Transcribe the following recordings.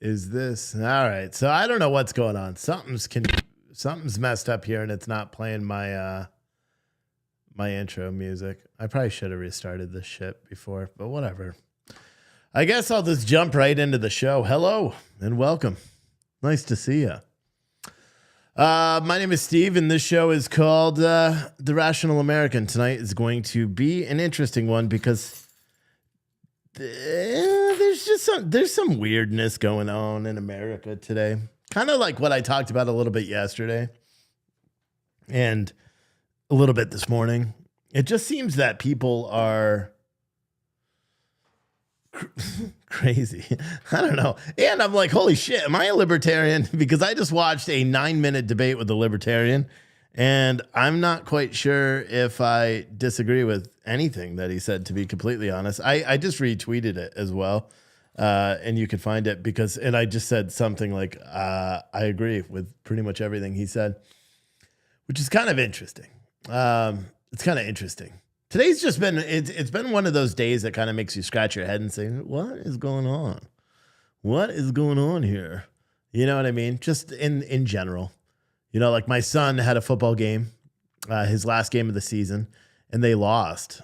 is this? All right. So I don't know what's going on. Something's messed up here, and it's not playing my my intro music. I probably should have restarted this shit before, but whatever. I guess I'll just jump right into the show. Hello and welcome. Nice to see you. My name is Steve, and this show is called The Rational American. Tonight is going to be an interesting one because there's some weirdness going on in America today. Kind of like what I talked about a little bit yesterday and a little bit this morning. It just seems that people are crazy. I don't know. And I'm like, holy shit, am I a libertarian? Because I just watched a 9-minute debate with a libertarian, and I'm not quite sure if I disagree with anything that he said, to be completely honest. I just retweeted it as well. And you can find it and I just said something like, I agree with pretty much everything he said, which is kind of interesting. It's kind of interesting. Today's just been, it's been one of those days that kind of makes you scratch your head and say, what is going on? What is going on here? You know what I mean? Just in general, you know, like my son had a football game, his last game of the season, and they lost.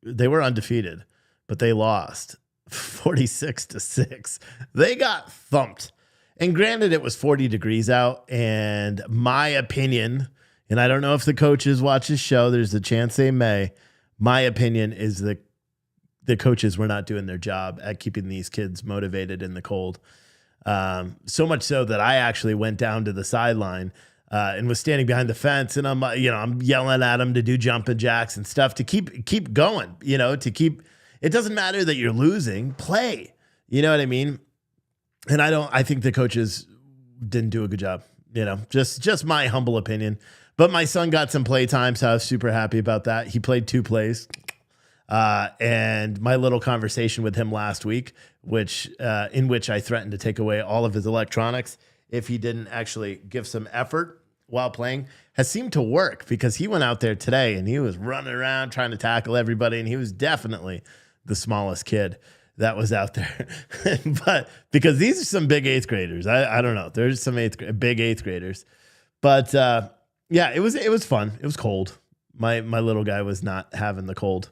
They were undefeated, but they lost 46-6. They got thumped. And granted, it was 40 degrees out, and my opinion, and I don't know if the coaches watch this show, there's a chance they may. My opinion is that the coaches were not doing their job at keeping these kids motivated in the cold. So much so that I actually went down to the sideline and was standing behind the fence, and I'm yelling at them to do jumping jacks and stuff to keep going, it doesn't matter that you're losing, play. You know what I mean? And I think the coaches didn't do a good job, just my humble opinion. But my son got some play time, so I was super happy about that. He played 2 plays. And my little conversation with him last week, in which I threatened to take away all of his electronics if he didn't actually give some effort while playing, has seemed to work, because he went out there today and he was running around trying to tackle everybody, and he was definitely the smallest kid that was out there. But because these are some big 8th graders, I don't know. There's some big 8th graders. But yeah, it was fun. It was cold. My little guy was not having the cold,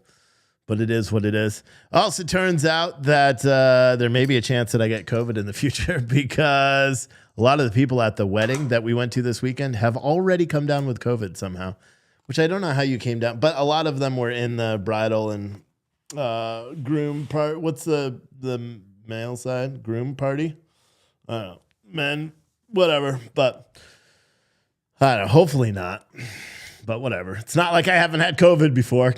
but it is what it is. Also, turns out that there may be a chance that I get COVID in the future, because a lot of the people at the wedding that we went to this weekend have already come down with COVID somehow, which I don't know how you came down, but a lot of them were in the bridal and groom part. What's the male side? Groom party? I don't know. Men, whatever, but I don't know, hopefully not, but whatever. It's not like I haven't had COVID before.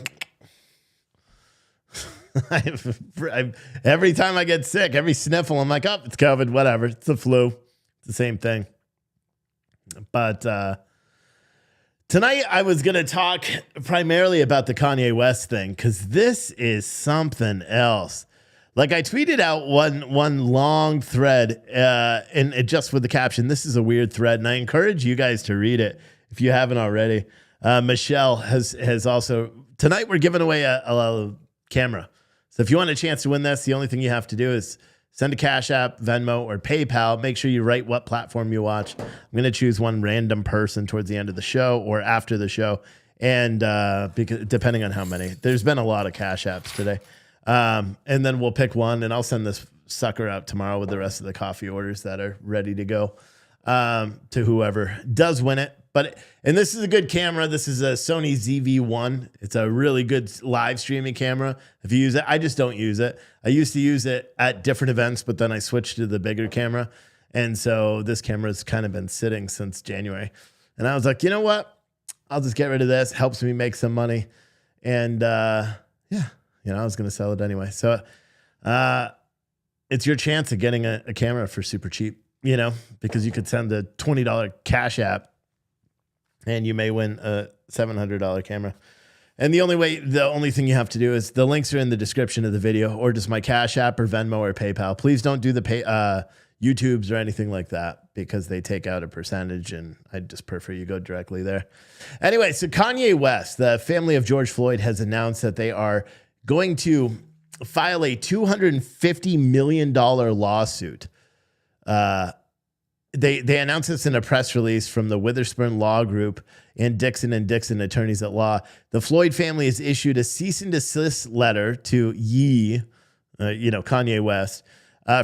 Every time I get sick, every sniffle, I'm like, oh, it's COVID, whatever. It's the flu. It's the same thing. But tonight I was going to talk primarily about the Kanye West thing, because this is something else. Like, I tweeted out one long thread, and it just with the caption, "This is a weird thread," and I encourage you guys to read it if you haven't already. Michelle has also, tonight we're giving away a camera. So if you want a chance to win this, the only thing you have to do is send a Cash App, Venmo, or PayPal. Make sure you write what platform you watch. I'm going to choose one random person towards the end of the show or after the show, and because depending on how many. There's been a lot of Cash Apps today. And then we'll pick one, and I'll send this sucker out tomorrow with the rest of the coffee orders that are ready to go to whoever does win it. And this is a good camera. This is a Sony ZV-1. It's a really good live streaming camera. If you use it, I just don't use it. I used to use it at different events, but then I switched to the bigger camera. And so this camera's kind of been sitting since January. And I was like, you know what? I'll just get rid of this. Helps me make some money. And yeah. I was going to sell it anyway. So it's your chance of getting a camera for super cheap, because you could send a $20 Cash App and you may win a $700 camera. And the only thing you have to do is the links are in the description of the video, or just my Cash App or Venmo or PayPal. Please don't do the YouTubes or anything like that, because they take out a percentage, and I just prefer you go directly there. Anyway, so Kanye West, the family of George Floyd, has announced that they are going to file a $250 million lawsuit They announced this in a press release from the Witherspoon Law Group and Dixon attorneys at law. The Floyd family has issued a cease and desist letter to Kanye West,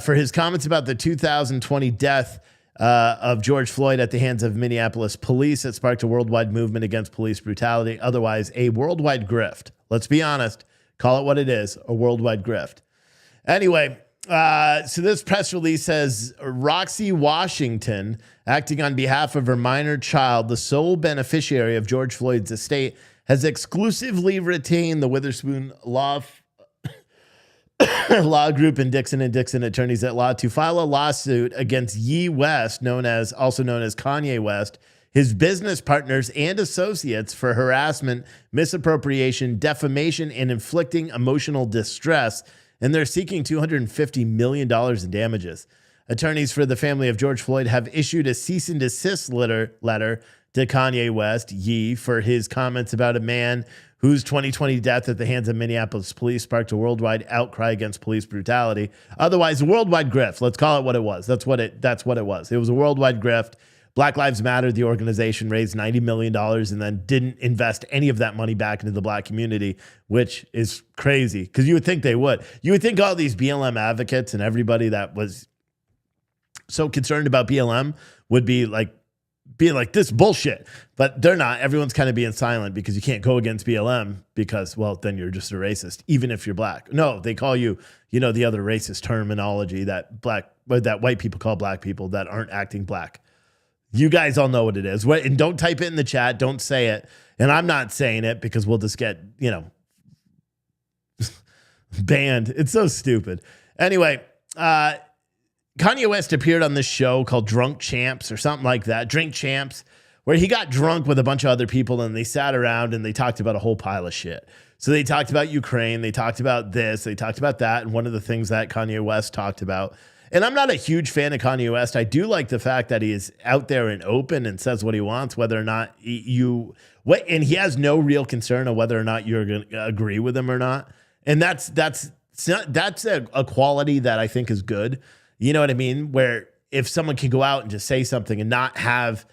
for his comments about the 2020 death of George Floyd at the hands of Minneapolis police that sparked a worldwide movement against police brutality, otherwise a worldwide grift. Let's be honest, call it what it is, a worldwide grift. Anyway, so this press release says Roxy Washington, acting on behalf of her minor child, the sole beneficiary of George Floyd's estate, has exclusively retained the Witherspoon Law Group and Dixon attorneys at law to file a lawsuit against Ye West, also known as Kanye West, his business partners and associates for harassment, misappropriation, defamation, and inflicting emotional distress. And they're seeking $250 million in damages. Attorneys for the family of George Floyd have issued a cease and desist letter to Kanye West, Ye, for his comments about a man whose 2020 death at the hands of Minneapolis police sparked a worldwide outcry against police brutality. Otherwise, a worldwide grift. Let's call it what it was. That's what it was. It was a worldwide grift. Black Lives Matter, the organization, raised $90 million and then didn't invest any of that money back into the black community, which is crazy because you would think they would. You would think all these BLM advocates and everybody that was so concerned about BLM would be like, being like, this bullshit, but they're not. Everyone's kind of being silent because you can't go against BLM because, well, then you're just a racist, even if you're black. No, they call you, the other racist terminology that white people call black people that aren't acting black. You guys all know what it is. And don't type it in the chat. Don't say it. And I'm not saying it because we'll just get, banned. It's so stupid. Anyway, Kanye West appeared on this show called Drunk Champs or something like that, Drink Champs, where he got drunk with a bunch of other people and they sat around and they talked about a whole pile of shit. So they talked about Ukraine, they talked about this, they talked about that. And one of the things that Kanye West talked about, and I'm not a huge fan of Kanye West. I do like the fact that he is out there and open and says what he wants, whether or not and he has no real concern of whether or not you're going to agree with him or not. And that's a quality that I think is good. You know what I mean? Where if someone can go out and just say something and not have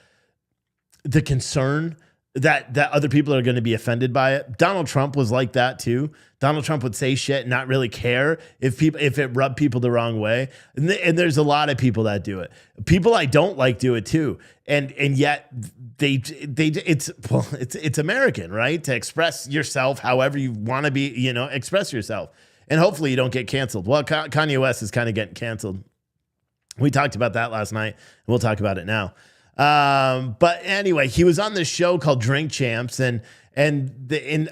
the concern that other people are going to be offended by it. Donald Trump was like that too. Donald Trump would say shit and not really care if it rubbed people the wrong way. And there's a lot of people that do it. People I don't like do it too. And yet it's American, right? To express yourself however you want to be, express yourself. And hopefully you don't get canceled. Well, Kanye West is kind of getting canceled. We talked about that last night, and we'll talk about it now. But anyway, he was on this show called Drink Champs, and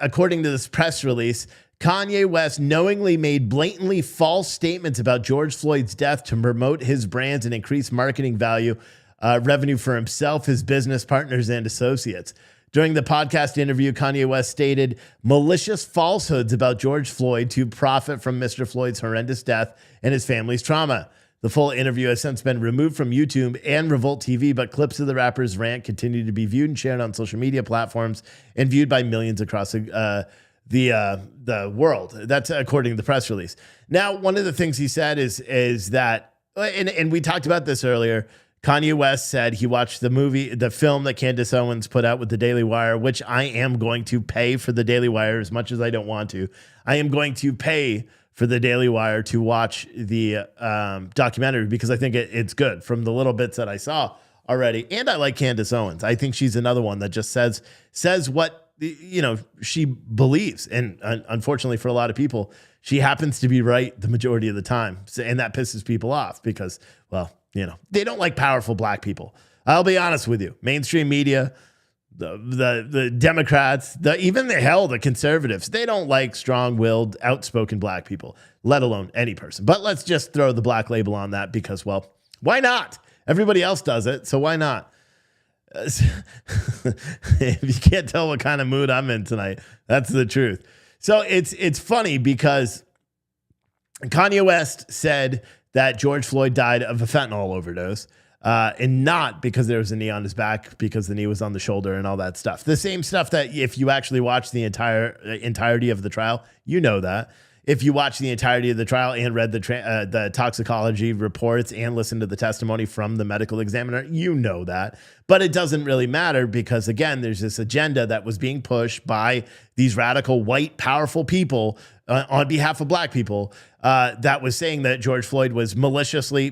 according to this press release, Kanye West knowingly made blatantly false statements about George Floyd's death to promote his brands and increase marketing revenue for himself, his business partners, and associates. During the podcast interview, Kanye West stated malicious falsehoods about George Floyd to profit from Mr. Floyd's horrendous death and his family's trauma. The full interview has since been removed from YouTube and Revolt TV, but clips of the rapper's rant continue to be viewed and shared on social media platforms and viewed by millions across the world. That's according to the press release. Now, one of the things he said is that, and we talked about this earlier, Kanye West said he watched the film that Candace Owens put out with the Daily Wire, which I am going to pay for the Daily Wire as much as I don't want to. I am going to pay for the Daily Wire to watch the documentary because I think it's good from the little bits that I saw already. And I like Candace Owens. I think she's another one that just says what she believes. And unfortunately for a lot of people, she happens to be right the majority of the time. And that pisses people off because, well, they don't like powerful black people. I'll be honest with you. Mainstream media, the Democrats, the conservatives, they don't like strong-willed, outspoken black people, let alone any person. But let's just throw the black label on that because, well, why not? Everybody else does it, so why not? If you can't tell what kind of mood I'm in tonight, that's the truth. So it's funny because Kanye West said that George Floyd died of a fentanyl overdose. And not because there was a knee on his back, because the knee was on the shoulder and all that stuff. The same stuff that if you actually watch the entirety of the trial, that. if you watch the entirety of the trial and read the toxicology reports and listened to the testimony from the medical examiner, you know that. But it doesn't really matter because, again, there's this agenda that was being pushed by these radical, white, powerful people on behalf of black people that was saying that George Floyd was maliciously,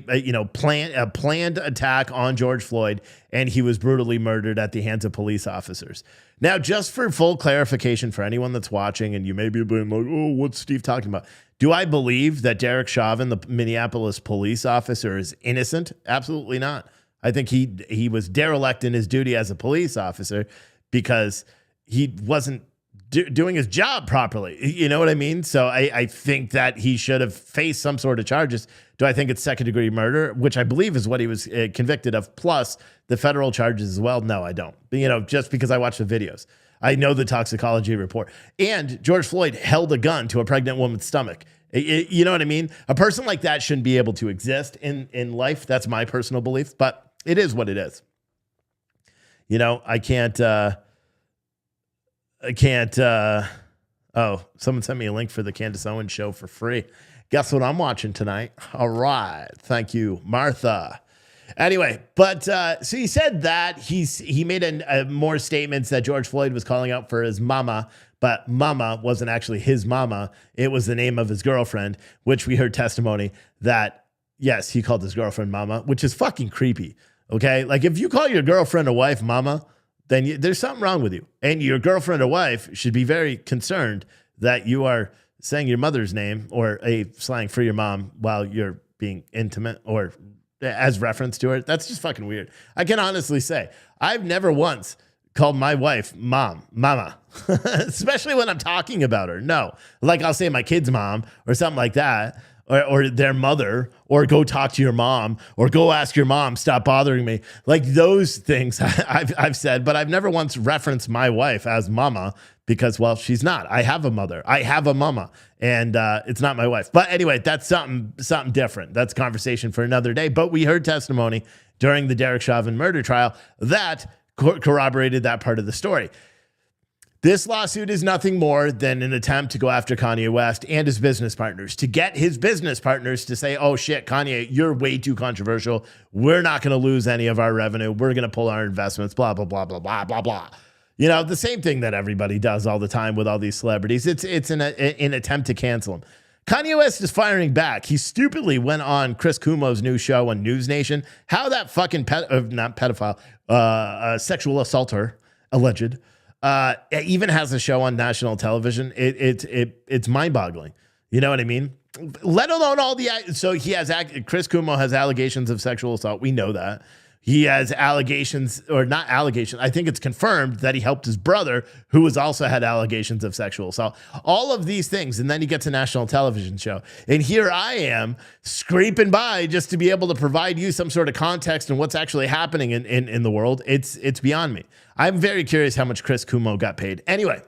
planned attack on George Floyd, and he was brutally murdered at the hands of police officers. Now, just for full clarification for anyone that's watching, and you may be being like, oh, what's Steve talking about? Do I believe that Derek Chauvin, the Minneapolis police officer, is innocent? Absolutely not. I think he was derelict in his duty as a police officer because he wasn't doing his job properly. You know what I mean? So I think that he should have faced some sort of charges. Do I think it's second-degree murder, which I believe is what he was convicted of, plus the federal charges as well? No, I don't. Just because I watched the videos. I know the toxicology report. And George Floyd held a gun to a pregnant woman's stomach. You know what I mean? A person like that shouldn't be able to exist in life. That's my personal belief, but it is what it is. I can't... someone sent me a link for the Candace Owens show for free. Guess what I'm watching tonight? All right. Thank you, Martha. Anyway, but so he said that he made more statements that George Floyd was calling out for his mama, but mama wasn't actually his mama. It was the name of his girlfriend, which we heard testimony that, yes, he called his girlfriend mama, which is fucking creepy. Okay. Like if you call your girlfriend or wife mama, then there's something wrong with you. And your girlfriend or wife should be very concerned that you are saying your mother's name or a slang for your mom while you're being intimate or as reference to her. That's just fucking weird. I can honestly say I've never once called my wife mama, especially when I'm talking about her. No, like I'll say my kid's mom or something like that. Or their mother, or go talk to your mom, or go ask your mom, stop bothering me. Like those things I've said, but I've never once referenced my wife as mama because, well, she's not. I have a mother. I have a mama, and it's not my wife. But anyway, that's something different. That's conversation for another day. But we heard testimony during the Derek Chauvin murder trial that corroborated that part of the story. This lawsuit is nothing more than an attempt to go after Kanye West and his business partners, to get his business partners to say, oh shit, Kanye, you're way too controversial. We're not going to lose any of our revenue. We're going to pull our investments, blah, blah, blah, blah, blah, blah, blah. The same thing that everybody does all the time with all these celebrities. It's an attempt to cancel them. Kanye West is firing back. He stupidly went on Chris Cuomo's new show on News Nation. How that fucking sexual assaulter, alleged, it even has a show on national television. It's mind-boggling. You know what I mean? Let alone all the... So he has... Chris Cuomo has allegations of sexual assault. We know that. He has allegations, or not allegations. I think it's confirmed that he helped his brother, who has also had allegations of sexual assault. All of these things, and then he gets a national television show. And here I am scraping by just to be able to provide you some sort of context and what's actually happening in the world. It's beyond me. I'm very curious how much Chris Cuomo got paid. Anyway,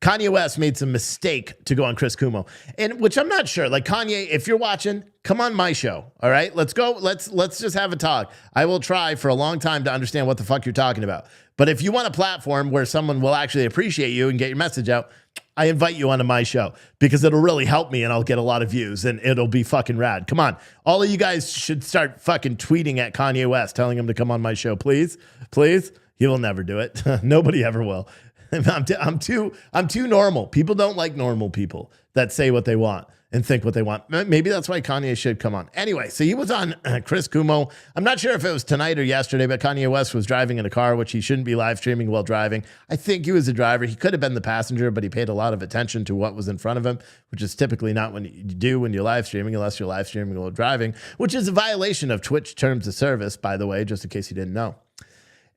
Kanye West made some mistake to go on Chris Cuomo, and which I'm not sure. Like Kanye, if you're watching, come on my show. All right, let's go. Let's just have a talk. I will try for a long time to understand what the fuck you're talking about. But if you want a platform where someone will actually appreciate you and get your message out, I invite you onto my show because it'll really help me and I'll get a lot of views and it'll be fucking rad. Come on. All of you guys should start fucking tweeting at Kanye West, telling him to come on my show. Please, please. He will never do it. Nobody ever will. I'm too normal. People don't like normal people that say what they want and think what they want. Maybe that's why Kanye should come on. Anyway, so he was on Chris Cuomo. I'm not sure if it was tonight or yesterday, but Kanye West was driving in a car, which he shouldn't be live streaming while driving. I think he was the driver. He could have been the passenger, but he paid a lot of attention to what was in front of him, which is typically not what you do when you're live streaming, unless you're live streaming while driving, which is a violation of Twitch terms of service, by the way, just in case you didn't know.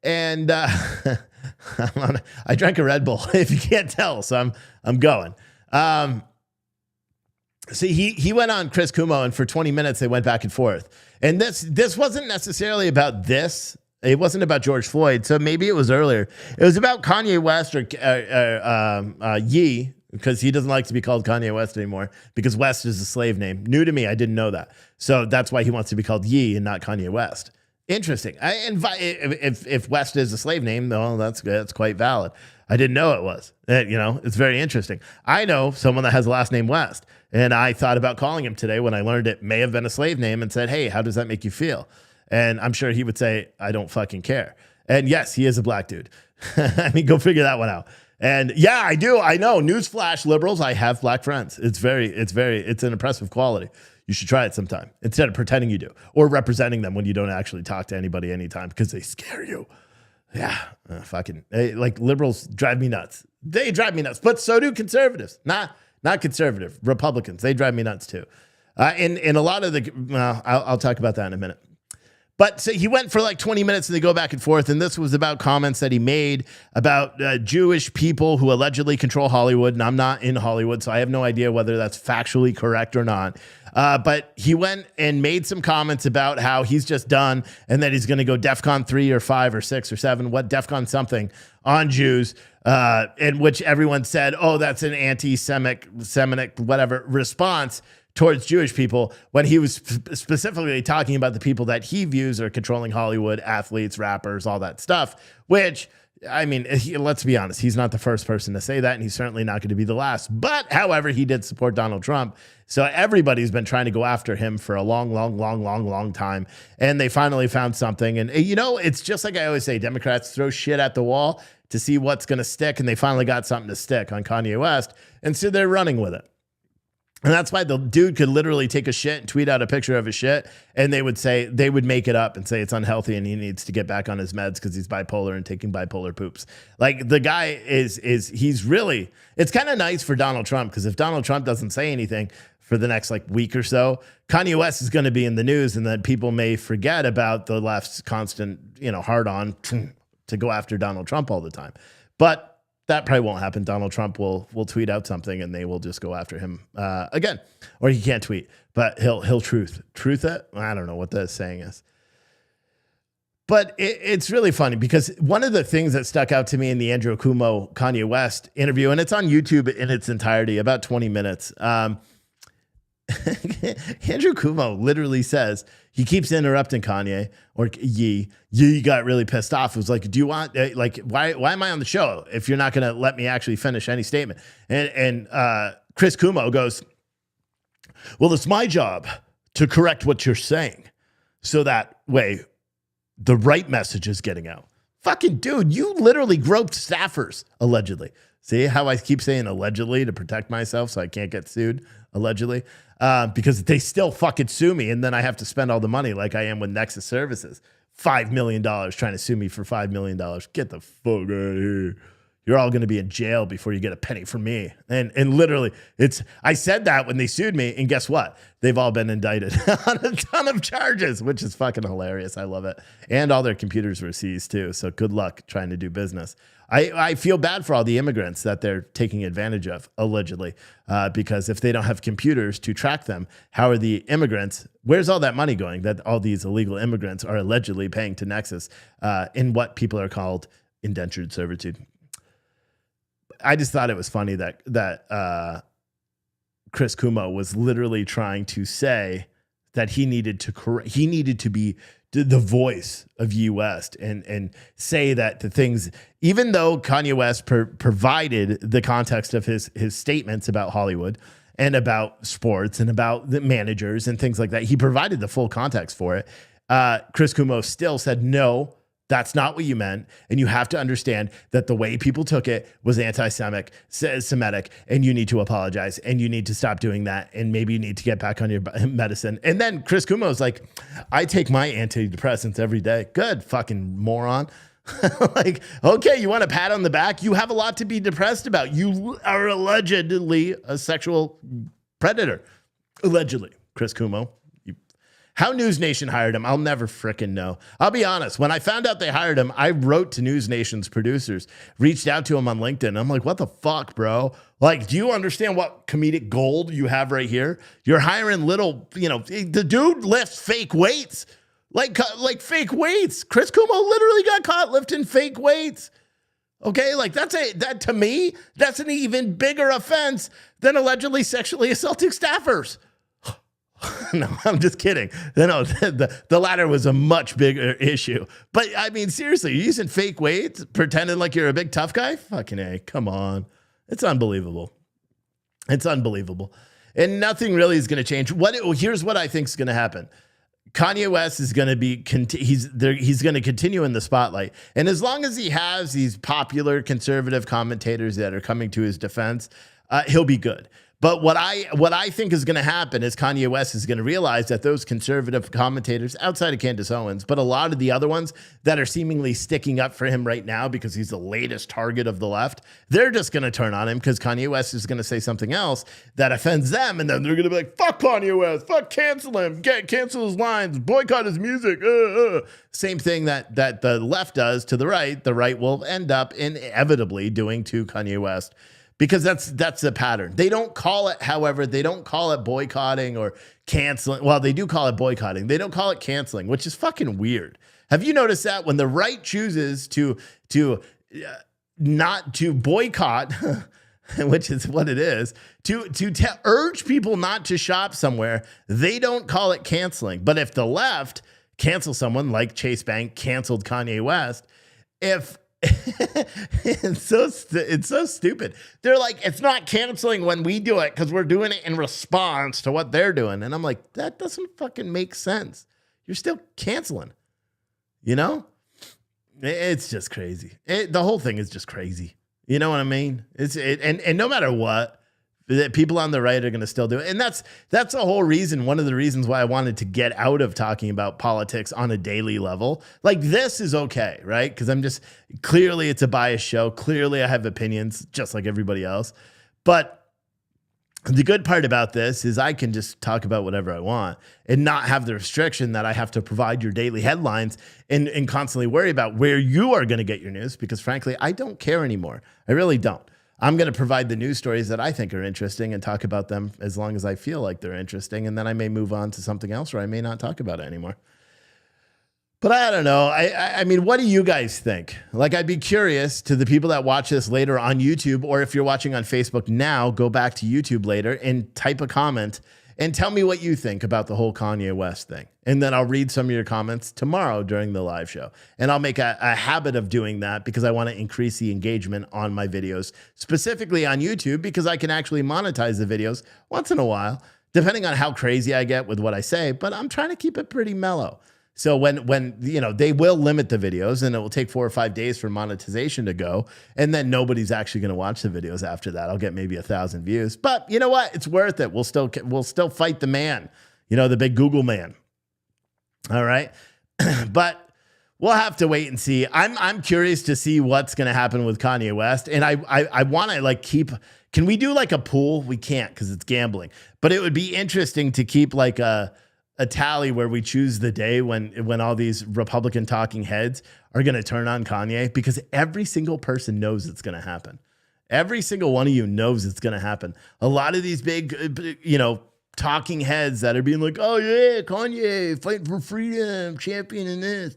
And I drank a Red Bull, if you can't tell, so I'm going. So he went on Chris Cuomo, and for 20 minutes they went back and forth. And this wasn't necessarily about this. It wasn't about George Floyd, so maybe it was earlier. It was about Kanye West or Ye, because he doesn't like to be called Kanye West anymore, because West is a slave name. New to me, I didn't know that. So that's why he wants to be called Ye and not Kanye West. Interesting. If West is a slave name, though, that's quite valid. I didn't know it was. It's very interesting. I know someone that has the last name West, and I thought about calling him today when I learned it may have been a slave name and said, hey, how does that make you feel? And I'm sure he would say, I don't fucking care. And yes, he is a black dude. I mean, go figure that one out. And yeah, I do. I know. Newsflash, liberals, I have black friends. It's an impressive quality. You should try it sometime instead of pretending you do or representing them when you don't actually talk to anybody anytime because they scare you. Yeah, like liberals drive me nuts. They drive me nuts, but so do conservatives. Not conservative Republicans. They drive me nuts too. In a lot of I'll talk about that in a minute. But so he went for like 20 minutes and they go back and forth. And this was about comments that he made about Jewish people who allegedly control Hollywood. And I'm not in Hollywood, so I have no idea whether that's factually correct or not. But he went and made some comments about how he's just done and that he's going to go DEFCON 3 or 5 or 6 or 7, DEFCON something on Jews, in which everyone said, oh, that's an anti-Semitic, whatever response towards Jewish people, when he was specifically talking about the people that he views are controlling Hollywood, athletes, rappers, all that stuff, which, I mean, let's be honest, he's not the first person to say that, and he's certainly not going to be the last. But, however, he did support Donald Trump. So everybody's been trying to go after him for a long time. And they finally found something. And, it's just like I always say, Democrats throw shit at the wall to see what's going to stick. And they finally got something to stick on Kanye West. And so they're running with it. And that's why the dude could literally take a shit and tweet out a picture of his shit. And they would make it up and say it's unhealthy and he needs to get back on his meds because he's bipolar and taking bipolar poops. Like the guy he's really, it's kind of nice for Donald Trump because if Donald Trump doesn't say anything for the next week or so, Kanye West is going to be in the news and then people may forget about the left's constant, hard on to go after Donald Trump all the time. But that probably won't happen. Donald Trump will tweet out something and they will just go after him again. Or he can't tweet, but he'll truth it. I don't know what the saying is. But it's really funny because one of the things that stuck out to me in the Andrew Cuomo Kanye West interview, and it's on YouTube in its entirety, about 20 minutes. Andrew Cuomo literally says, he keeps interrupting Kanye or Ye got really pissed off. It was like, do you want, why am I on the show if you're not going to let me actually finish any statement? And Chris Cuomo goes, well, it's my job to correct what you're saying so that way the right message is getting out. Fucking dude, you literally groped staffers, allegedly. See how I keep saying allegedly to protect myself so I can't get sued, allegedly? Because they still fucking sue me, and then I have to spend all the money like I am with Nexus Services. $5 million trying to sue me for $5 million. Get the fuck out of here. You're all going to be in jail before you get a penny from me. And literally, I said that when they sued me, and guess what? They've all been indicted on a ton of charges, which is fucking hilarious. I love it. And all their computers were seized too. So good luck trying to do business. I feel bad for all the immigrants that they're taking advantage of, allegedly, because if they don't have computers to track them, how are the immigrants, where's all that money going that all these illegal immigrants are allegedly paying to Nexus in what people are called indentured servitude? I just thought it was funny that Chris Cuomo was literally trying to say that he needed to be the voice of Ye West and say that the things, even though Kanye West provided the context of his statements about Hollywood and about sports and about the managers and things like that, he provided the full context for it. Chris Cuomo still said, no, that's not what you meant. And you have to understand that the way people took it was anti-Semitic, and you need to apologize and you need to stop doing that. And maybe you need to get back on your medicine. And then Chris Cuomo's like, I take my antidepressants every day. Good fucking moron. Like, okay, you want a pat on the back? You have a lot to be depressed about. You are allegedly a sexual predator. Allegedly, Chris Cuomo. How News Nation hired him, I'll never frickin' know. I'll be honest. When I found out they hired him, I wrote to News Nation's producers, reached out to him on LinkedIn. I'm like, what the fuck, bro? Like, do you understand what comedic gold you have right here? You're hiring little, the dude lifts fake weights. Like fake weights. Chris Cuomo literally got caught lifting fake weights. Okay, like that to me, that's an even bigger offense than allegedly sexually assaulting staffers. No, I'm just kidding. No, the latter was a much bigger issue. But I mean, seriously, you're using fake weights, pretending like you're a big tough guy? Fucking A, come on. It's unbelievable. It's unbelievable. And nothing really is going to change. Here's what I think is going to happen. Kanye West is going to be, he's going to continue in the spotlight. And as long as he has these popular conservative commentators that are coming to his defense, he'll be good. But what I think is going to happen is Kanye West is going to realize that those conservative commentators outside of Candace Owens, but a lot of the other ones that are seemingly sticking up for him right now because he's the latest target of the left, they're just going to turn on him because Kanye West is going to say something else that offends them. And then they're going to be like, fuck Kanye West, fuck cancel him, cancel his lines, boycott his music. Same thing that the left does to the right will end up inevitably doing to Kanye West. Because that's the pattern. They don't call it, however, they don't call it boycotting or canceling. Well, they do call it boycotting. They don't call it canceling, which is fucking weird. Have you noticed that when the right chooses to not to boycott, which is what it is, to urge people not to shop somewhere, they don't call it canceling. But if the left cancels someone like Chase Bank canceled Kanye West, it's so stupid. They're like, it's not canceling when we do it because we're doing it in response to what they're doing. And I'm like, that doesn't fucking make sense. You're still canceling, you know? It's just crazy. The whole thing is just crazy. You know what I mean? And no matter what, people on the right are going to still do it. And that's the whole reason, one of the reasons why I wanted to get out of talking about politics on a daily level. Like this is okay, right? Because clearly it's a biased show. Clearly I have opinions just like everybody else. But the good part about this is I can just talk about whatever I want and not have the restriction that I have to provide your daily headlines and constantly worry about where you are going to get your news. Because frankly, I don't care anymore. I really don't. I'm going to provide the news stories that I think are interesting and talk about them as long as I feel like they're interesting. And then I may move on to something else or I may not talk about it anymore. But I don't know. I mean, what do you guys think? Like, I'd be curious to the people that watch this later on YouTube, or if you're watching on Facebook now, go back to YouTube later and type a comment and tell me what you think about the whole Kanye West thing. And then I'll read some of your comments tomorrow during the live show. And I'll make a habit of doing that because I want to increase the engagement on my videos, specifically on YouTube, because I can actually monetize the videos once in a while, depending on how crazy I get with what I say. But I'm trying to keep it pretty mellow. So when you know, they will limit the videos and it will take 4 or 5 days for monetization to go. And then nobody's actually going to watch the videos after that. I'll get maybe 1,000 views, but you know what? It's worth it. We'll still fight the man, you know, the big Google man. All right. But we'll have to wait and see. I'm curious to see what's going to happen with Kanye West. And I want to like can we do like a pool? We can't because it's gambling, but it would be interesting to keep like a tally where we choose the day when all these Republican talking heads are going to turn on Kanye, because every single person knows it's going to happen. Every single one of you knows it's going to happen. A lot of these big, you know, talking heads that are being like, oh yeah, Kanye fighting for freedom, championing this,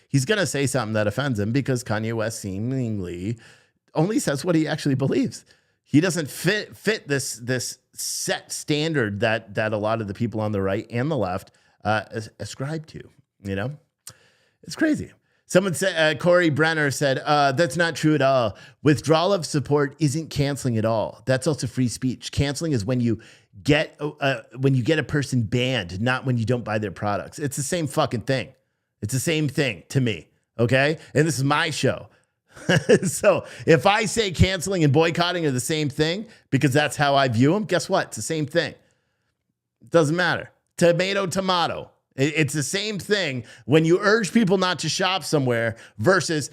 he's going to say something that offends him because Kanye West seemingly only says what he actually believes. He doesn't fit this set standard that a lot of the people on the right and the left ascribe to. You know, it's crazy. Someone said, Corey Brenner said, that's not true at all. Withdrawal of support isn't canceling at all. That's also free speech. Canceling is when you get a person banned, not when you don't buy their products. It's the same fucking thing. It's the same thing to me. Okay. And this is my show. So if I say canceling and boycotting are the same thing, because that's how I view them, guess what? It's the same thing. It doesn't matter. Tomato. It's the same thing when you urge people not to shop somewhere versus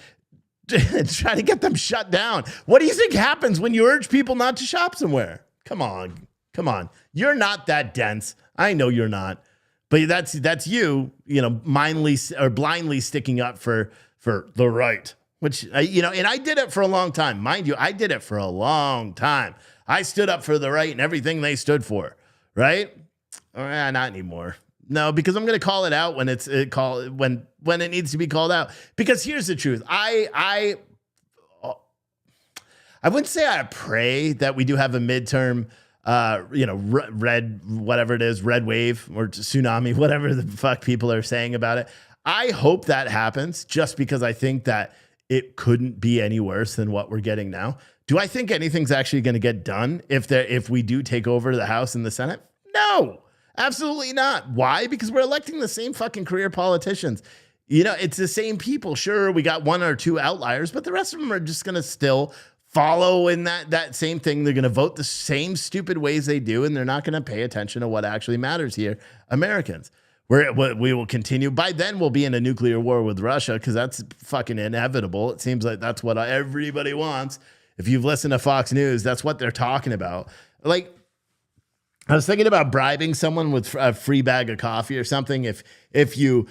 try to get them shut down. What do you think happens when you urge people not to shop somewhere? Come on. You're not that dense. I know you're not. But that's you know, blindly sticking up for the right. Which, you know, and I did it for a long time. Mind you, I did it for a long time. I stood up for the right and everything they stood for, right? Not anymore. No, because I'm going to call it out when when it needs to be called out. Because here's the truth. I wouldn't say I pray that we do have a midterm red, whatever it is, red wave or tsunami, whatever the fuck people are saying about it. I hope that happens just because I think that it couldn't be any worse than what we're getting now. Do I think anything's actually going to get done if we do take over the House and the Senate? No, absolutely not. Why? Because we're electing the same fucking career politicians. It's the same people. Sure, we got one or two outliers, but the rest of them are just going to still follow in that same thing. They're going to vote the same stupid ways they do, and they're not going to pay attention to what actually matters here, Americans. We will continue. By then, we'll be in a nuclear war with Russia because that's fucking inevitable. It seems like that's what everybody wants. If you've listened to Fox News, that's what they're talking about. Like, I was thinking about bribing someone with a free bag of coffee or something. If you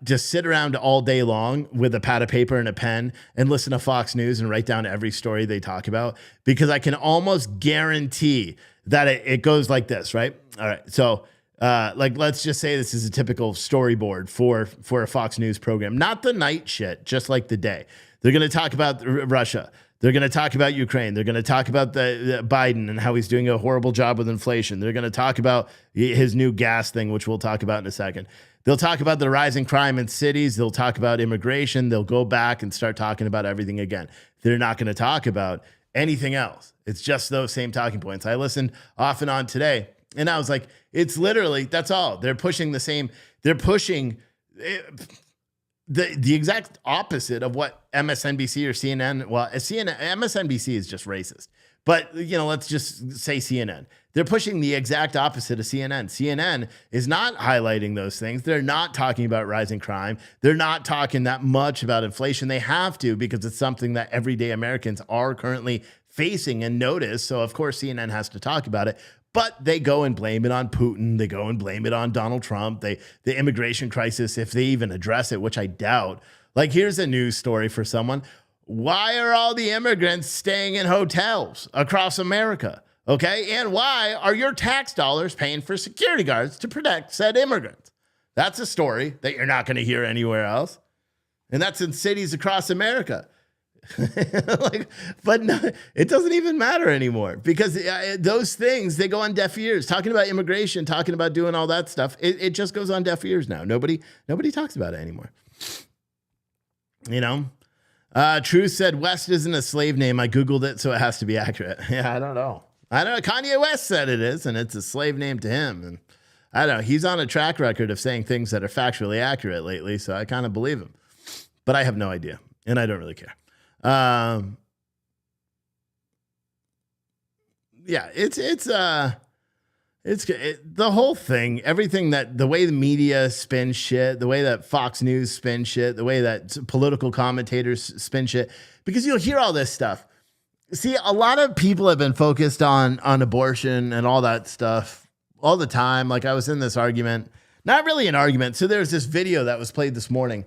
just sit around all day long with a pad of paper and a pen and listen to Fox News and write down every story they talk about, because I can almost guarantee that it goes like this, right? All right. So let's just say this is a typical storyboard for a Fox News program, not the night shit, just like the day. They're going to talk about Russia. They're going to talk about Ukraine. They're going to talk about the Biden and how he's doing a horrible job with inflation. They're going to talk about his new gas thing, which we'll talk about in a second. They'll talk about the rising crime in cities. They'll talk about immigration. They'll go back and start talking about everything again. They're not going to talk about anything else. It's just those same talking points. I listened off and on today, and I was like, it's literally, that's all. They're pushing the same. They're pushing the exact opposite of what MSNBC or CNN, MSNBC is just racist. But, let's just say CNN. They're pushing the exact opposite of CNN. CNN is not highlighting those things. They're not talking about rising crime. They're not talking that much about inflation. They have to because it's something that everyday Americans are currently facing and notice. So, of course, CNN has to talk about it. But they go and blame it on Putin. They go and blame it on Donald Trump. The immigration crisis, if they even address it, which I doubt. Like, here's a news story for someone. Why are all the immigrants staying in hotels across America? Okay. And why are your tax dollars paying for security guards to protect said immigrants? That's a story that you're not going to hear anywhere else. And that's in cities across America. But no, it doesn't even matter anymore because those things, they go on deaf ears. Talking about immigration, talking about doing all that stuff, it just goes on deaf ears now. Nobody talks about it anymore. Truth said West isn't a slave name. I Googled it, so it has to be accurate. Yeah, I don't know. Kanye West said it is, and it's a slave name to him. And I don't know. He's on a track record of saying things that are factually accurate lately, so I kind of believe him. But I have no idea, and I don't really care. It's the whole thing, everything the way the media spin shit, the way that Fox News spin shit, the way that political commentators spin shit, because you'll hear all this stuff. See, a lot of people have been focused on abortion and all that stuff all the time. Like I was in this argument, not really an argument. So there's this video that was played this morning.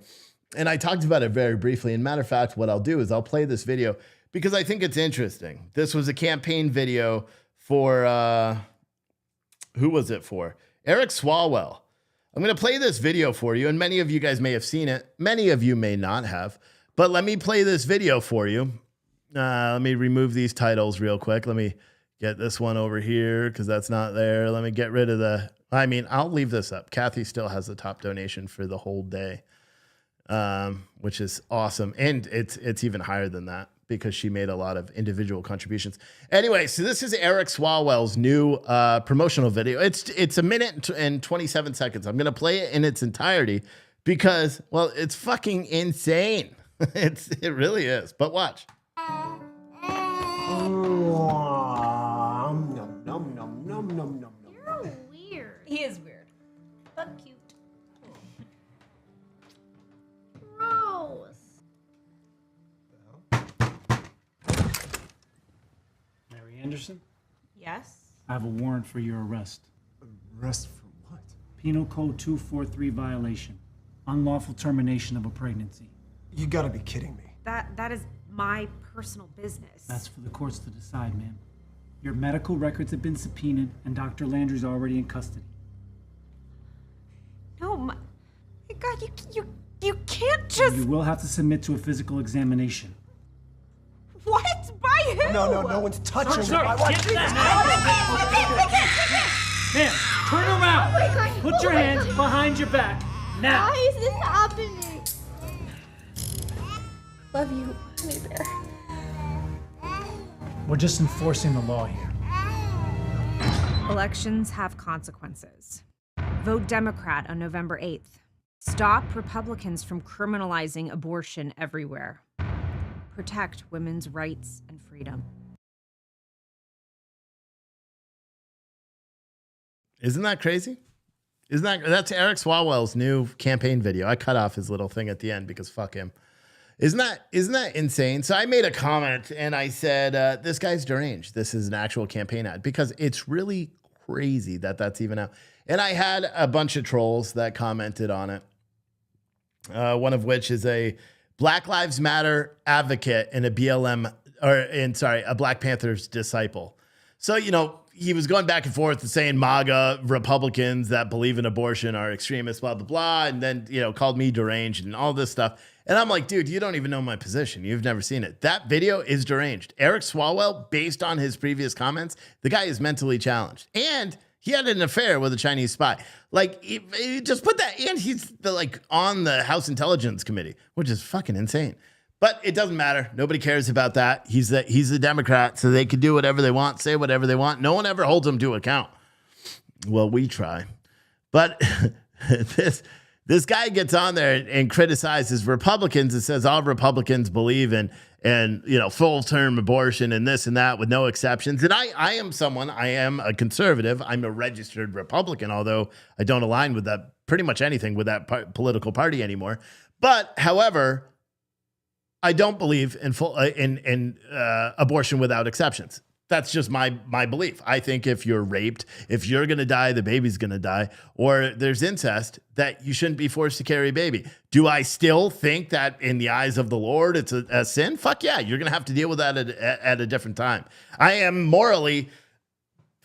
And I talked about it very briefly. And matter of fact, what I'll do is I'll play this video because I think it's interesting. This was a campaign video for, who was it for? Eric Swalwell. I'm going to play this video for you. And many of you guys may have seen it. Many of you may not have. But let me play this video for you. Let me remove these titles real quick. Let me get this one over here because that's not there. Let me get rid of I'll leave this up. Kathy still has the top donation for the whole day. Which is awesome. And it's even higher than that because she made a lot of individual contributions. Anyway, so this is Eric Swalwell's new promotional video. It's a minute and 27 seconds. I'm going to play it in its entirety because, well, it's fucking insane. It really is. But watch. You're weird. He is weird, but cute. Gross. Mary Anderson? Yes? I have a warrant for your arrest. Arrest for what? Penal Code 243 violation. Unlawful termination of a pregnancy. You gotta be kidding me. That is my personal business. That's for the courts to decide, ma'am. Your medical records have been subpoenaed, and Dr. Landry's already in custody. No, my God, you can't just... You will have to submit to a physical examination. What? By who? No one's touching Sir, my wife. get that man. Ma'am, turn around. my God. Put your Oh my hands God. behind your back. Now. Why is this happening? Love you, honey bear. We're just enforcing the law here. Elections have consequences. Vote Democrat on November 8th. Stop Republicans from criminalizing abortion everywhere. Protect women's rights and freedom. Isn't that crazy? That's Eric Swalwell's new campaign video. I cut off his little thing at the end because fuck him. Isn't that insane? So I made a comment and I said, this guy's deranged. This is an actual campaign ad because it's really crazy that that's even out. And I had a bunch of trolls that commented on it. One of which is a Black Lives Matter advocate and a Black Panther's disciple. So, he was going back and forth and saying MAGA Republicans that believe in abortion are extremists, blah, blah, blah. And then, called me deranged and all this stuff. And I'm like, dude, you don't even know my position. You've never seen it. That video is deranged. Eric Swalwell, based on his previous comments, the guy is mentally challenged. And he had an affair with a Chinese spy. Like, he just put that, and he's on the House Intelligence Committee, which is fucking insane. But it doesn't matter. Nobody cares about that. He's a Democrat, so they can do whatever they want, say whatever they want. No one ever holds him to account. Well, we try. But this guy gets on there and criticizes Republicans and says all Republicans believe in full-term abortion and this and that with no exceptions. And I am a conservative. I'm a registered Republican, although I don't align with that pretty much anything with that political party anymore. But however, I don't believe in abortion without exceptions. That's just my belief. I think if you're raped, if you're going to die, the baby's going to die, or there's incest, that you shouldn't be forced to carry a baby. Do I still think that in the eyes of the Lord, it's a sin? Fuck yeah. You're going to have to deal with that at a different time. I am morally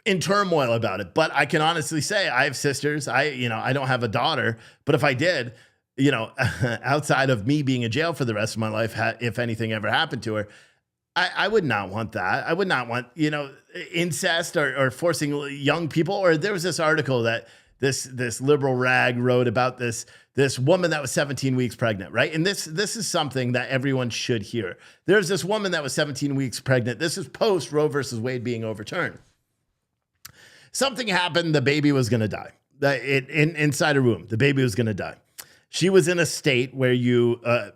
in turmoil about it, but I can honestly say I have sisters. I don't have a daughter, but if I did, outside of me being in jail for the rest of my life, if anything ever happened to her, I would not want that. I would not want, incest or forcing young people. Or there was this article that this liberal rag wrote about this woman that was 17 weeks pregnant, right? And this is something that everyone should hear. There's this woman that was 17 weeks pregnant. This is post Roe versus Wade being overturned. Something happened. The baby was going to die. Inside a room, the baby was going to die. She was in a state where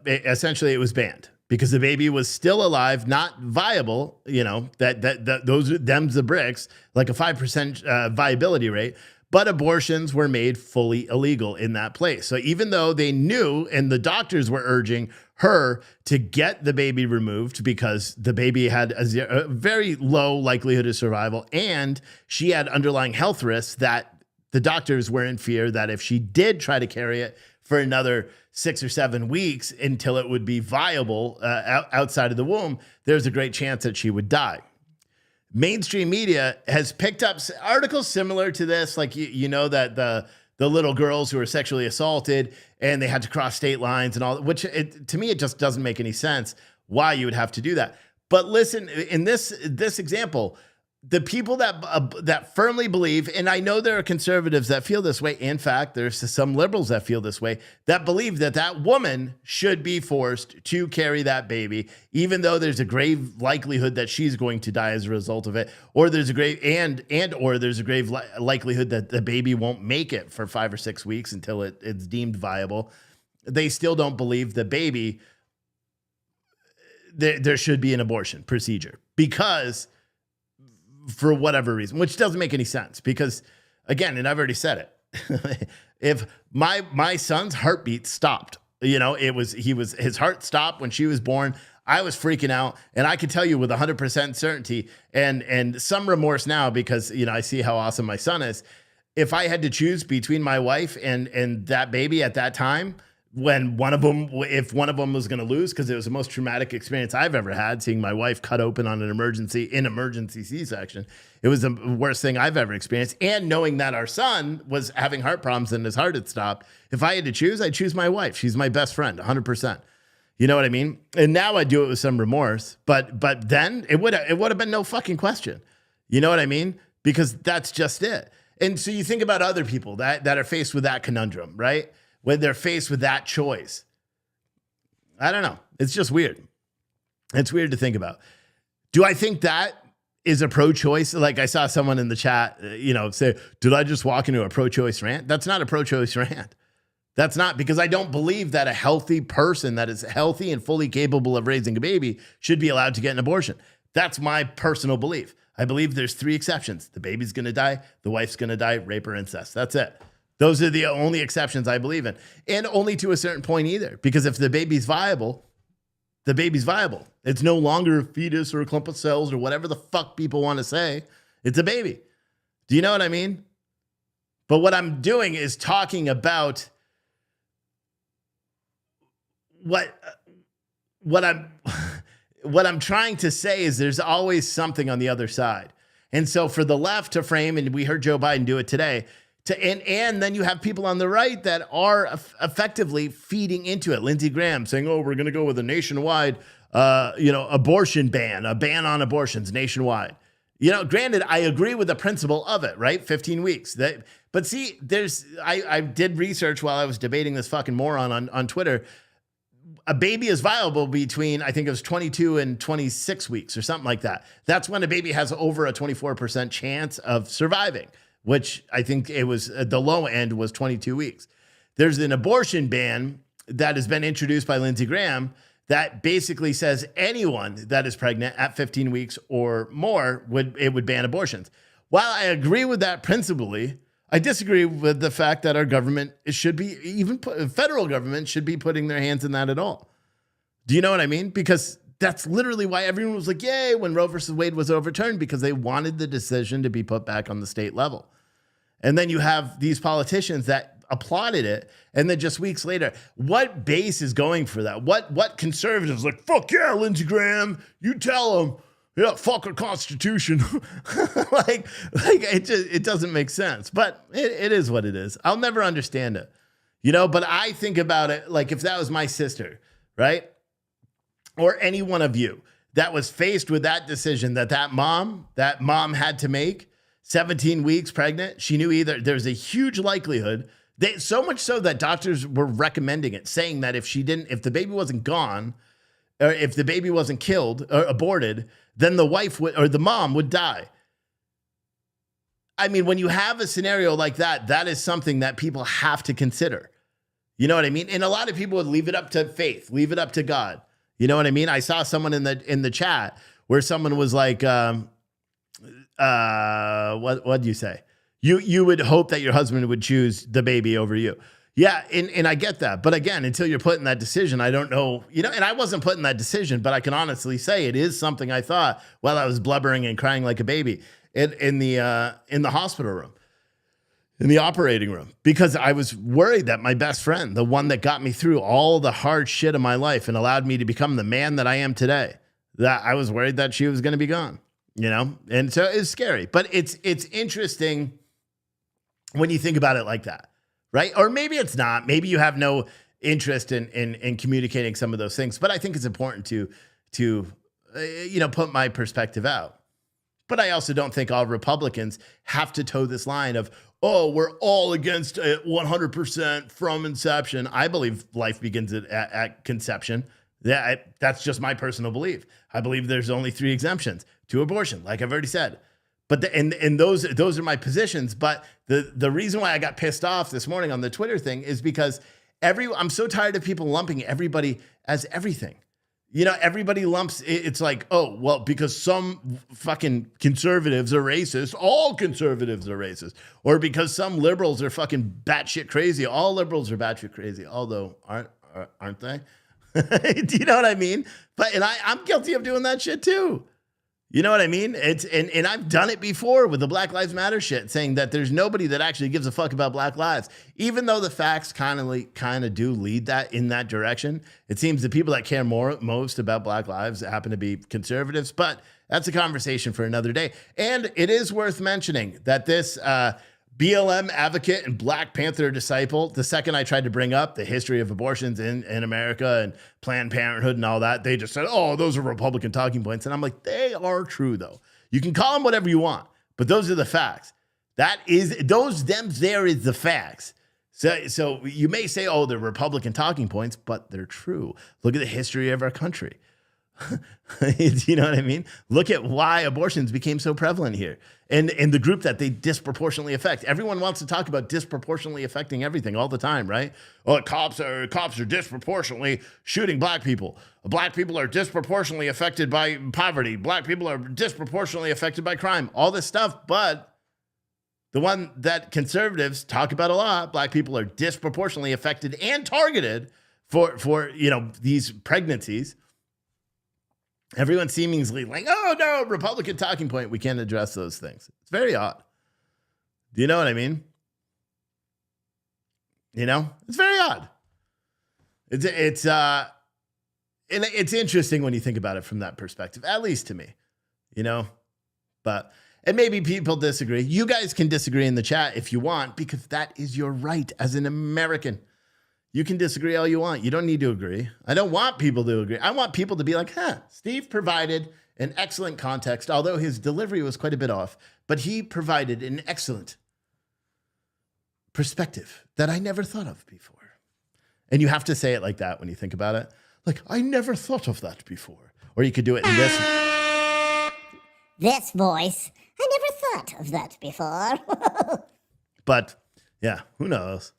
essentially it was banned, because the baby was still alive, not viable, them's the bricks, like a 5% viability rate, but abortions were made fully illegal in that place. So even though they knew, and the doctors were urging her to get the baby removed because the baby had a very low likelihood of survival, and she had underlying health risks that the doctors were in fear that if she did try to carry it for another 6 or 7 weeks until it would be viable outside of the womb, there's a great chance that she would die. Mainstream media has picked up articles similar to this, like that the little girls who were sexually assaulted and they had to cross state lines and all, which to me it just doesn't make any sense why you would have to do that. But listen, in this example, the people that firmly believe, and I know there are conservatives that feel this way. In fact, there's some liberals that feel this way, that believe that woman should be forced to carry that baby, even though there's a grave likelihood that she's going to die as a result of it, or there's a grave likelihood that the baby won't make it for 5 or 6 weeks until it's deemed viable. They still don't believe the baby. There should be an abortion procedure because, for whatever reason, which doesn't make any sense, because again, and I've already said it, if my son's heartbeat stopped, his heart stopped when she was born, I was freaking out, and I could tell you with 100% certainty and some remorse now, because I see how awesome my son is. If I had to choose between my wife and that baby at that time, if one of them was going to lose, because it was the most traumatic experience I've ever had, seeing my wife cut open on an emergency C-section. It was the worst thing I've ever experienced. And knowing that our son was having heart problems and his heart had stopped, if I had to choose, I'd choose my wife. She's my best friend, 100%. You know what I mean? And now I do it with some remorse, but then it would have been no fucking question. You know what I mean? Because that's just it. And so you think about other people that are faced with that conundrum, right? When they're faced with that choice. I don't know. It's just weird. It's weird to think about. Do I think that is a pro-choice? Like I saw someone in the chat, say, did I just walk into a pro-choice rant? That's not a pro-choice rant. That's not, because I don't believe that a healthy person that is healthy and fully capable of raising a baby should be allowed to get an abortion. That's my personal belief. I believe there's 3 exceptions. The baby's going to die, the wife's going to die, rape or incest. That's it. Those are the only exceptions I believe in. And only to a certain point either, because if the baby's viable, the baby's viable. It's no longer a fetus or a clump of cells or whatever the fuck people want to say. It's a baby. Do you know what I mean? But what I'm doing is talking about what I'm trying to say is there's always something on the other side. And so for the left to frame, and we heard Joe Biden do it today, and then you have people on the right that are effectively feeding into it. Lindsey Graham saying, oh, we're going to go with a nationwide, abortion ban, a ban on abortions nationwide. Granted, I agree with the principle of it, right? 15 weeks. But see, I did research while I was debating this fucking moron on Twitter. A baby is viable between, I think it was 22 and 26 weeks or something like that. That's when a baby has over a 24% chance of surviving, which I think it was the low end was 22 weeks. There's an abortion ban that has been introduced by Lindsey Graham that basically says anyone that is pregnant at 15 weeks or more would ban abortions. While I agree with that principally, I disagree with the fact that our government federal government should be putting their hands in that at all. Do you know what I mean? Because that's literally why everyone was like, yay, when Roe versus Wade was overturned, because they wanted the decision to be put back on the state level. And then you have these politicians that applauded it. And then just weeks later, what base is going for that? What conservatives like, fuck yeah, Lindsey Graham, you tell them. Yeah, fuck our Constitution. like it doesn't make sense, but it is what it is. I'll never understand it, but I think about it like if that was my sister, right? Or any one of you that was faced with that decision that mom had to make, 17 weeks pregnant, she knew either there's a huge likelihood, so much so that doctors were recommending it, saying that if the baby wasn't gone, or if the baby wasn't killed or aborted, then the wife or the mom would die. I mean, when you have a scenario like that, that is something that people have to consider. You know what I mean? And a lot of people would leave it up to faith, leave it up to God. You know what I mean? I saw someone in the chat where someone was like, what do you say? You would hope that your husband would choose the baby over you. Yeah, and I get that. But again, until you're put in that decision, I don't know, and I wasn't put in that decision, but I can honestly say it is something I thought while I was blubbering and crying like a baby in the hospital room, in the operating room, because I was worried that my best friend, the one that got me through all the hard shit of my life and allowed me to become the man that I am today, that I was worried that she was going to be gone, And so it's scary, but it's interesting when you think about it like that. Right? Or maybe it's not. Maybe you have no interest in communicating some of those things. But I think it's important to put my perspective out. But I also don't think all Republicans have to toe this line of, oh, we're all against it 100% from inception. I believe life begins at conception. That's just my personal belief. I believe there's only 3 exemptions to abortion, like I've already said. But those are my positions. But the reason why I got pissed off this morning on the Twitter thing is because I'm so tired of people lumping everybody as everything. Everybody lumps. It's like, oh, well, because some fucking conservatives are racist, all conservatives are racist, or because some liberals are fucking batshit crazy, all liberals are batshit crazy. Although aren't they? Do you know what I mean? But I'm guilty of doing that shit too. You know what I mean? And I've done it before with the Black Lives Matter shit, saying that there's nobody that actually gives a fuck about Black lives, even though the facts kind of do lead that in that direction. It seems the people that care most about Black lives happen to be conservatives, but that's a conversation for another day. And it is worth mentioning that this BLM advocate and Black Panther disciple. The second I tried to bring up the history of abortions in America and Planned Parenthood and all that, they just said, oh, those are Republican talking points. And I'm like, they are true, though. You can call them whatever you want, but those are the facts. There is the facts. So you may say, oh, they're Republican talking points, but they're true. Look at the history of our country. You know what I mean? Look at why abortions became so prevalent here and the group that they disproportionately affect. Everyone wants to talk about disproportionately affecting everything all the time, right? Oh, cops are disproportionately shooting Black people. Black people are disproportionately affected by poverty. Black people are disproportionately affected by crime. All this stuff, but the one that conservatives talk about a lot, Black people are disproportionately affected and targeted for these pregnancies. Everyone seemingly like, oh no, Republican talking point. We can't address those things. It's very odd. Do you know what I mean? It's very odd. And it's interesting when you think about it from that perspective, at least to me, but, and maybe people disagree. You guys can disagree in the chat if you want, because that is your right as an American. You can disagree all you want. You don't need to agree. I don't want people to agree. I want people to be like, Steve provided an excellent context, although his delivery was quite a bit off, but he provided an excellent perspective that I never thought of before. And you have to say it like that when you think about it. Like, I never thought of that before. Or you could do it in this voice. I never thought of that before. But yeah, who knows?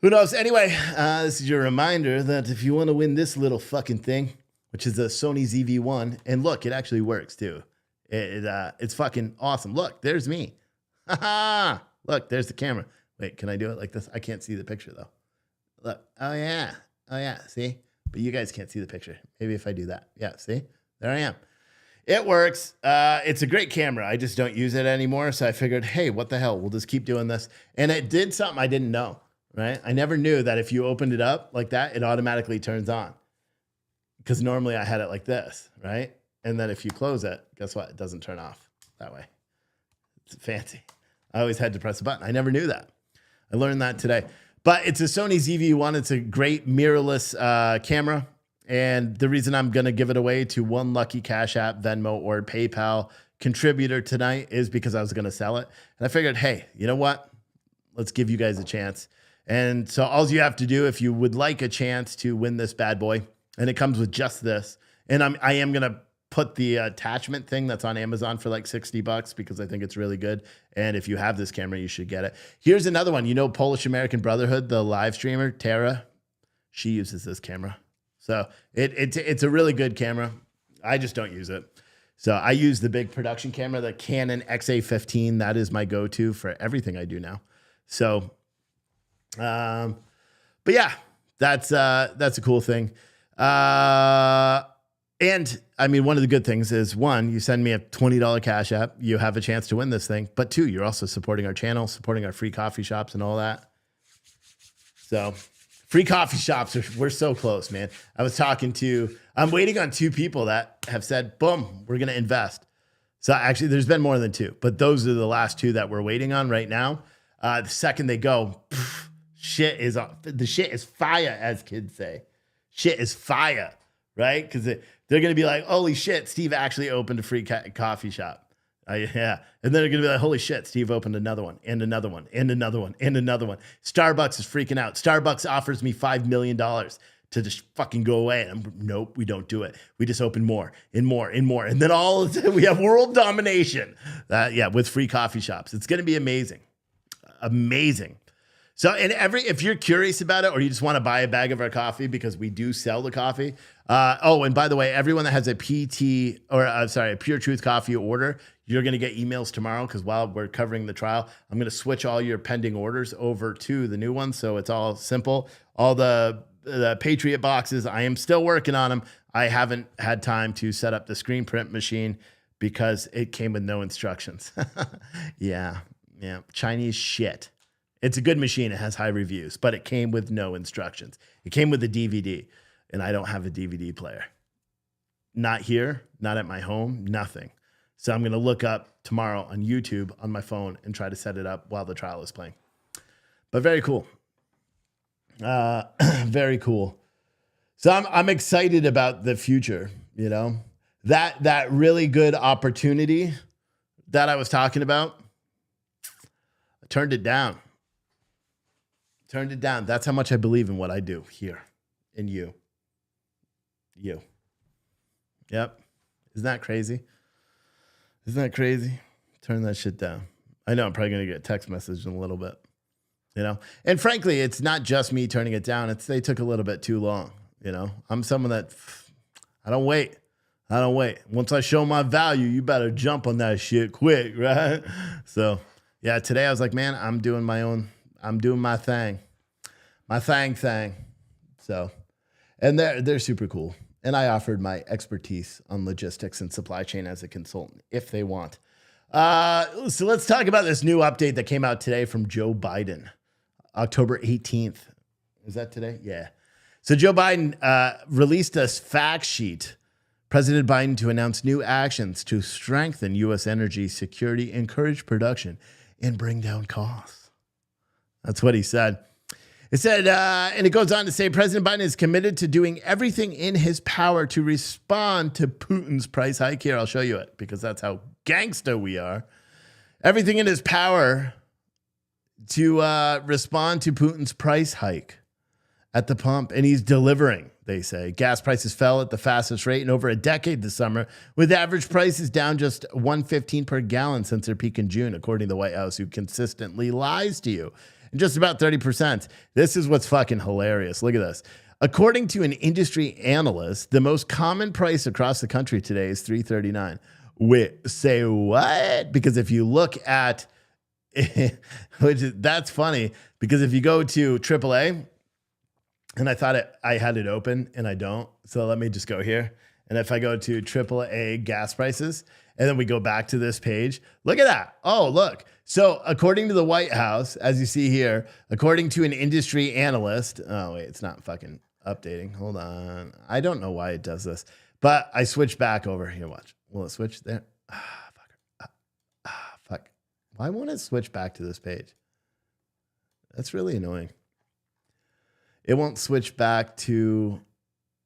Who knows? Anyway, this is your reminder that if you want to win this little fucking thing, which is a Sony ZV-1, and look, it actually works too. It's fucking awesome. Look, there's me. Look, there's the camera. Wait, can I do it like this? I can't see the picture though. Look. Oh yeah. See? But you guys can't see the picture. Maybe if I do that. Yeah, see? There I am. It works. It's a great camera. I just don't use it anymore. So I figured, hey, what the hell? We'll just keep doing this. And it did something I didn't know. Right? I never knew that if you opened it up like that, it automatically turns on. Because normally I had it like this, right? And then if you close it, guess what? It doesn't turn off that way. It's fancy. I always had to press a button. I never knew that. I learned that today. But it's a Sony ZV-1. It's a great mirrorless camera. And the reason I'm going to give it away to one lucky Cash App, Venmo, or PayPal contributor tonight is because I was going to sell it. And I figured, hey, you know what? Let's give you guys a chance. And so all you have to do, if you would like a chance to win this bad boy, and it comes with just this, and I am going to put the attachment thing that's on Amazon for like $60 because I think it's really good. And if you have this camera, you should get it. Here's another one. Polish American Brotherhood, the live streamer, Tara, she uses this camera. So it's a really good camera. I just don't use it. So I use the big production camera, the Canon XA15. That is my go-to for everything I do now. So but yeah, that's a cool thing. And I mean, one of the good things is, one, you send me a $20 Cash App, you have a chance to win this thing. But two, you're also supporting our channel, supporting our free coffee shops and all that. So free coffee shops, we're so close, man. I'm waiting on two people that have said, boom, we're going to invest. So actually there's been more than two, but those are the last two that we're waiting on right now. The second they go, the shit is fire, as kids say. Shit is fire, right? Because they're going to be like, holy shit, Steve actually opened a free coffee shop. Yeah. And then they're going to be like, holy shit, Steve opened another one and another one and another one and another one. Starbucks is freaking out. Starbucks offers me $5 million to just fucking go away. And nope, we don't do it. We just open more and more and more. And then we have world domination. With free coffee shops. It's going to be amazing. Amazing. So, if you're curious about it, or you just want to buy a bag of our coffee, because we do sell the coffee. And by the way, everyone that has a a Pure Truth coffee order, you're going to get emails tomorrow, because while we're covering the trial, I'm going to switch all your pending orders over to the new one. So it's all simple. All the Patriot boxes, I am still working on them. I haven't had time to set up the screen print machine because it came with no instructions. Yeah. Chinese shit. It's a good machine. It has high reviews, but it came with no instructions. It came with a DVD, and I don't have a DVD player. Not here, not at my home, nothing. So I'm going to look up tomorrow on YouTube on my phone and try to set it up while the trial is playing. But very cool. Very cool. So I'm excited about the future, you know, that really good opportunity that I was talking about. I turned it down. That's how much I believe in what I do here in you. Yep. Isn't that crazy? Turn that shit down. I know I'm probably going to get a text message in a little bit, you know? And frankly, it's not just me turning it down. They took a little bit too long, you know? I'm someone that I don't wait. Once I show my value, you better jump on that shit quick, right? So, yeah, today I was like, man, I'm doing my thing. So, and they're super cool. And I offered my expertise on logistics and supply chain as a consultant if they want. So let's talk about this new update that came out today from Joe Biden, October 18th. Is that today? Yeah. So Joe Biden released a fact sheet. President Biden to announce new actions to strengthen U.S. energy security, encourage production, and bring down costs. That's what he said. It said, and it goes on to say, President Biden is committed to doing everything in his power to respond to Putin's price hike. Here, I'll show you it because that's how gangsta we are. Everything in his power to respond to Putin's price hike at the pump. And he's delivering, they say. Gas prices fell at the fastest rate in over a decade this summer, with average prices down just $1.15 per gallon since their peak in June, according to the White House, who consistently lies to you. Just about 30%. This is what's fucking hilarious. Look at this. According to an industry analyst, the most common price across the country today is $3.39. Wait, say what? Because if you look at, that's funny, because if you go to AAA, and I thought I had it open and I don't, so let me just go here. And if I go to AAA gas prices, and then we go back to this page, look at that. Oh, look. So according to the White House, as you see here, according to an industry analyst, oh, wait, it's not fucking updating. Hold on. I don't know why it does this, but I switched back over. Here, watch. Will it switch there? Fuck. Why won't it switch back to this page? That's really annoying. It won't switch back to,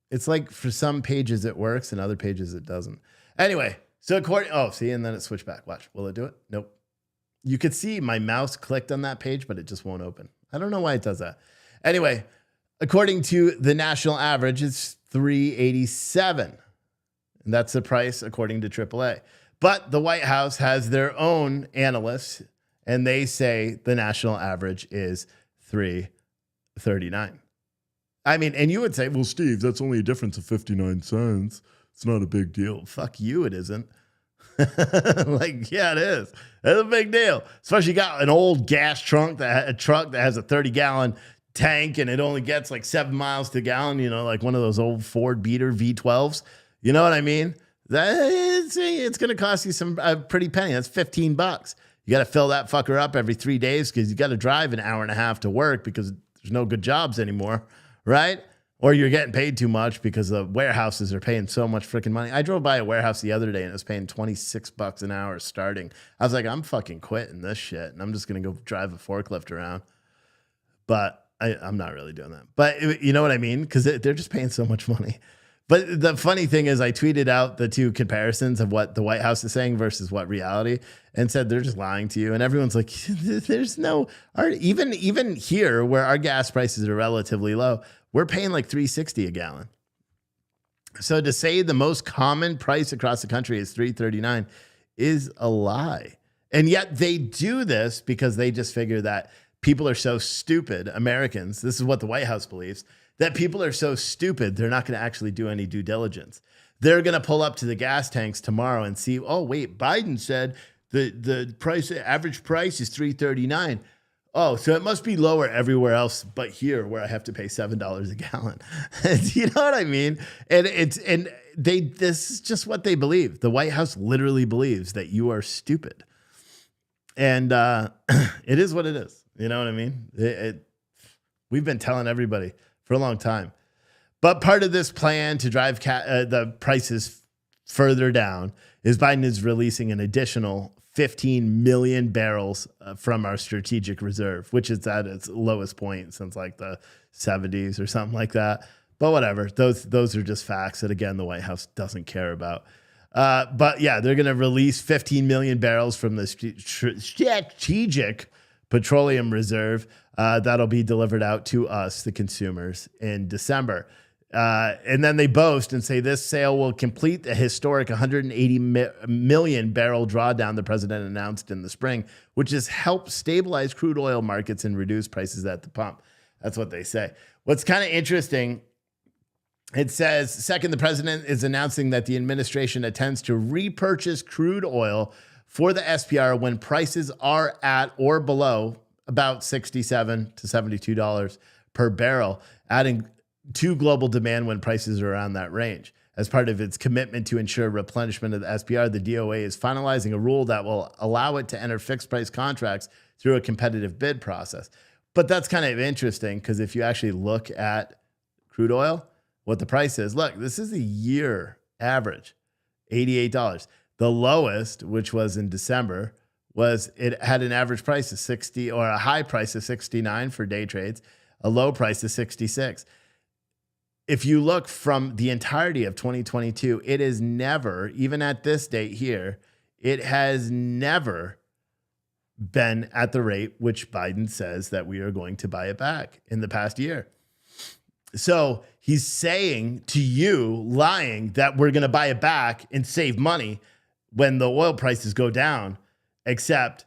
it's like for some pages it works and other pages it doesn't. Anyway, so and then it switched back. Watch. Will it do it? Nope. You could see my mouse clicked on that page, but it just won't open. I don't know why it does that. Anyway, according to the national average, it's $3.87. And that's the price according to AAA. But the White House has their own analysts, and they say the national average is $3.39. I mean, and you would say, well, Steve, that's only a difference of 59 cents. It's not a big deal. Fuck you, it isn't. Like, yeah, it is. It's a big deal. Especially you got an old gas truck that has a 30-gallon tank and it only gets like 7 miles to gallon, you know, like one of those old Ford beater V12s. You know what I mean? It's going to cost you a pretty penny. That's $15. You got to fill that fucker up every 3 days because you got to drive an hour and a half to work because there's no good jobs anymore, right? Or you're getting paid too much because the warehouses are paying so much freaking money. I drove by a warehouse the other day and it was paying $26 an hour starting. I was like, I'm fucking quitting this shit. And I'm just going to go drive a forklift around. But I'm not really doing that. But you know what I mean? Because they're just paying so much money. But the funny thing is I tweeted out the two comparisons of what the White House is saying versus what reality and said they're just lying to you. And everyone's like, there's no, even here where our gas prices are relatively low, we're paying like $3.60 a gallon. So to say the most common price across the country is $3.39 is a lie. And yet they do this because they just figure that people are so stupid, Americans, this is what the White House believes, that people are so stupid, they're not going to actually do any due diligence. They're going to pull up to the gas tanks tomorrow and see, oh, wait, Biden said the average price is $3.39. Oh, so it must be lower everywhere else but here where I have to pay $7 a gallon. You know what I mean? And this is just what they believe. The White House literally believes that you are stupid. And it is what it is. You know what I mean? We've been telling everybody for a long time. But part of this plan to drive the prices further down is Biden is releasing an additional 15 million barrels from our strategic reserve, which is at its lowest point since like the 70s or something like that. But whatever, those are just facts that, again, the White House doesn't care about. But yeah, they're going to release 15 million barrels from the strategic petroleum reserve. That'll be delivered out to us, the consumers, in December. And then they boast and say this sale will complete the historic 180 million barrel drawdown the president announced in the spring, which has helped stabilize crude oil markets and reduce prices at the pump. That's what they say. What's kind of interesting, it says, second, the president is announcing that the administration intends to repurchase crude oil for the SPR when prices are at or below about $67 to $72 per barrel, adding to global demand when prices are around that range. As part of its commitment to ensure replenishment of the SPR, the DOA is finalizing a rule that will allow it to enter fixed price contracts through a competitive bid process. But that's kind of interesting because if you actually look at crude oil, what the price is, look, this is a year average, $88. The lowest, which was in December, it had an average price of 60 or a high price of 69 for day trades, a low price of 66. If you look from the entirety of 2022, it is never, even at this date here, it has never been at the rate which Biden says that we are going to buy it back in the past year. So he's saying to you, lying, that we're going to buy it back and save money when the oil prices go down, except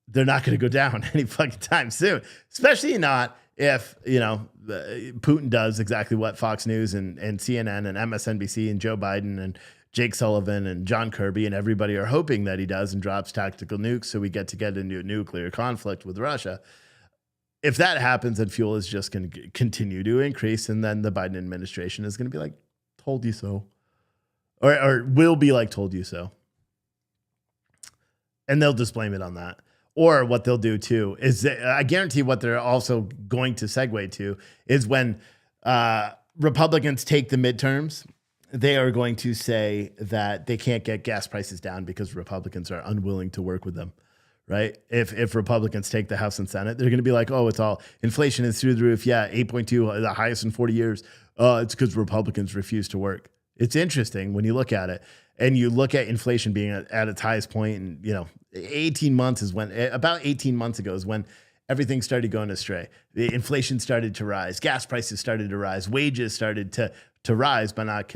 they're not going to go down any fucking time soon, especially not if, Putin does exactly what Fox News and CNN and MSNBC and Joe Biden and Jake Sullivan and John Kirby and everybody are hoping that he does and drops tactical nukes so we get into a nuclear conflict with Russia. If that happens, then fuel is just going to continue to increase, and then the Biden administration is going to be like, told you so. Or will be like, told you so. And they'll just blame it on that. Or what they'll do too is I guarantee what they're also going to segue to is when Republicans take the midterms, they are going to say that they can't get gas prices down because Republicans are unwilling to work with them, right? If Republicans take the House and Senate, they're going to be like, oh, it's all inflation is through the roof. Yeah, 8.2, the highest in 40 years. It's because Republicans refuse to work. It's interesting when you look at it and you look at inflation being at its highest point. And, 18 months is when, about 18 months ago is when everything started going astray. The inflation started to rise. Gas prices started to rise. Wages started to rise, but not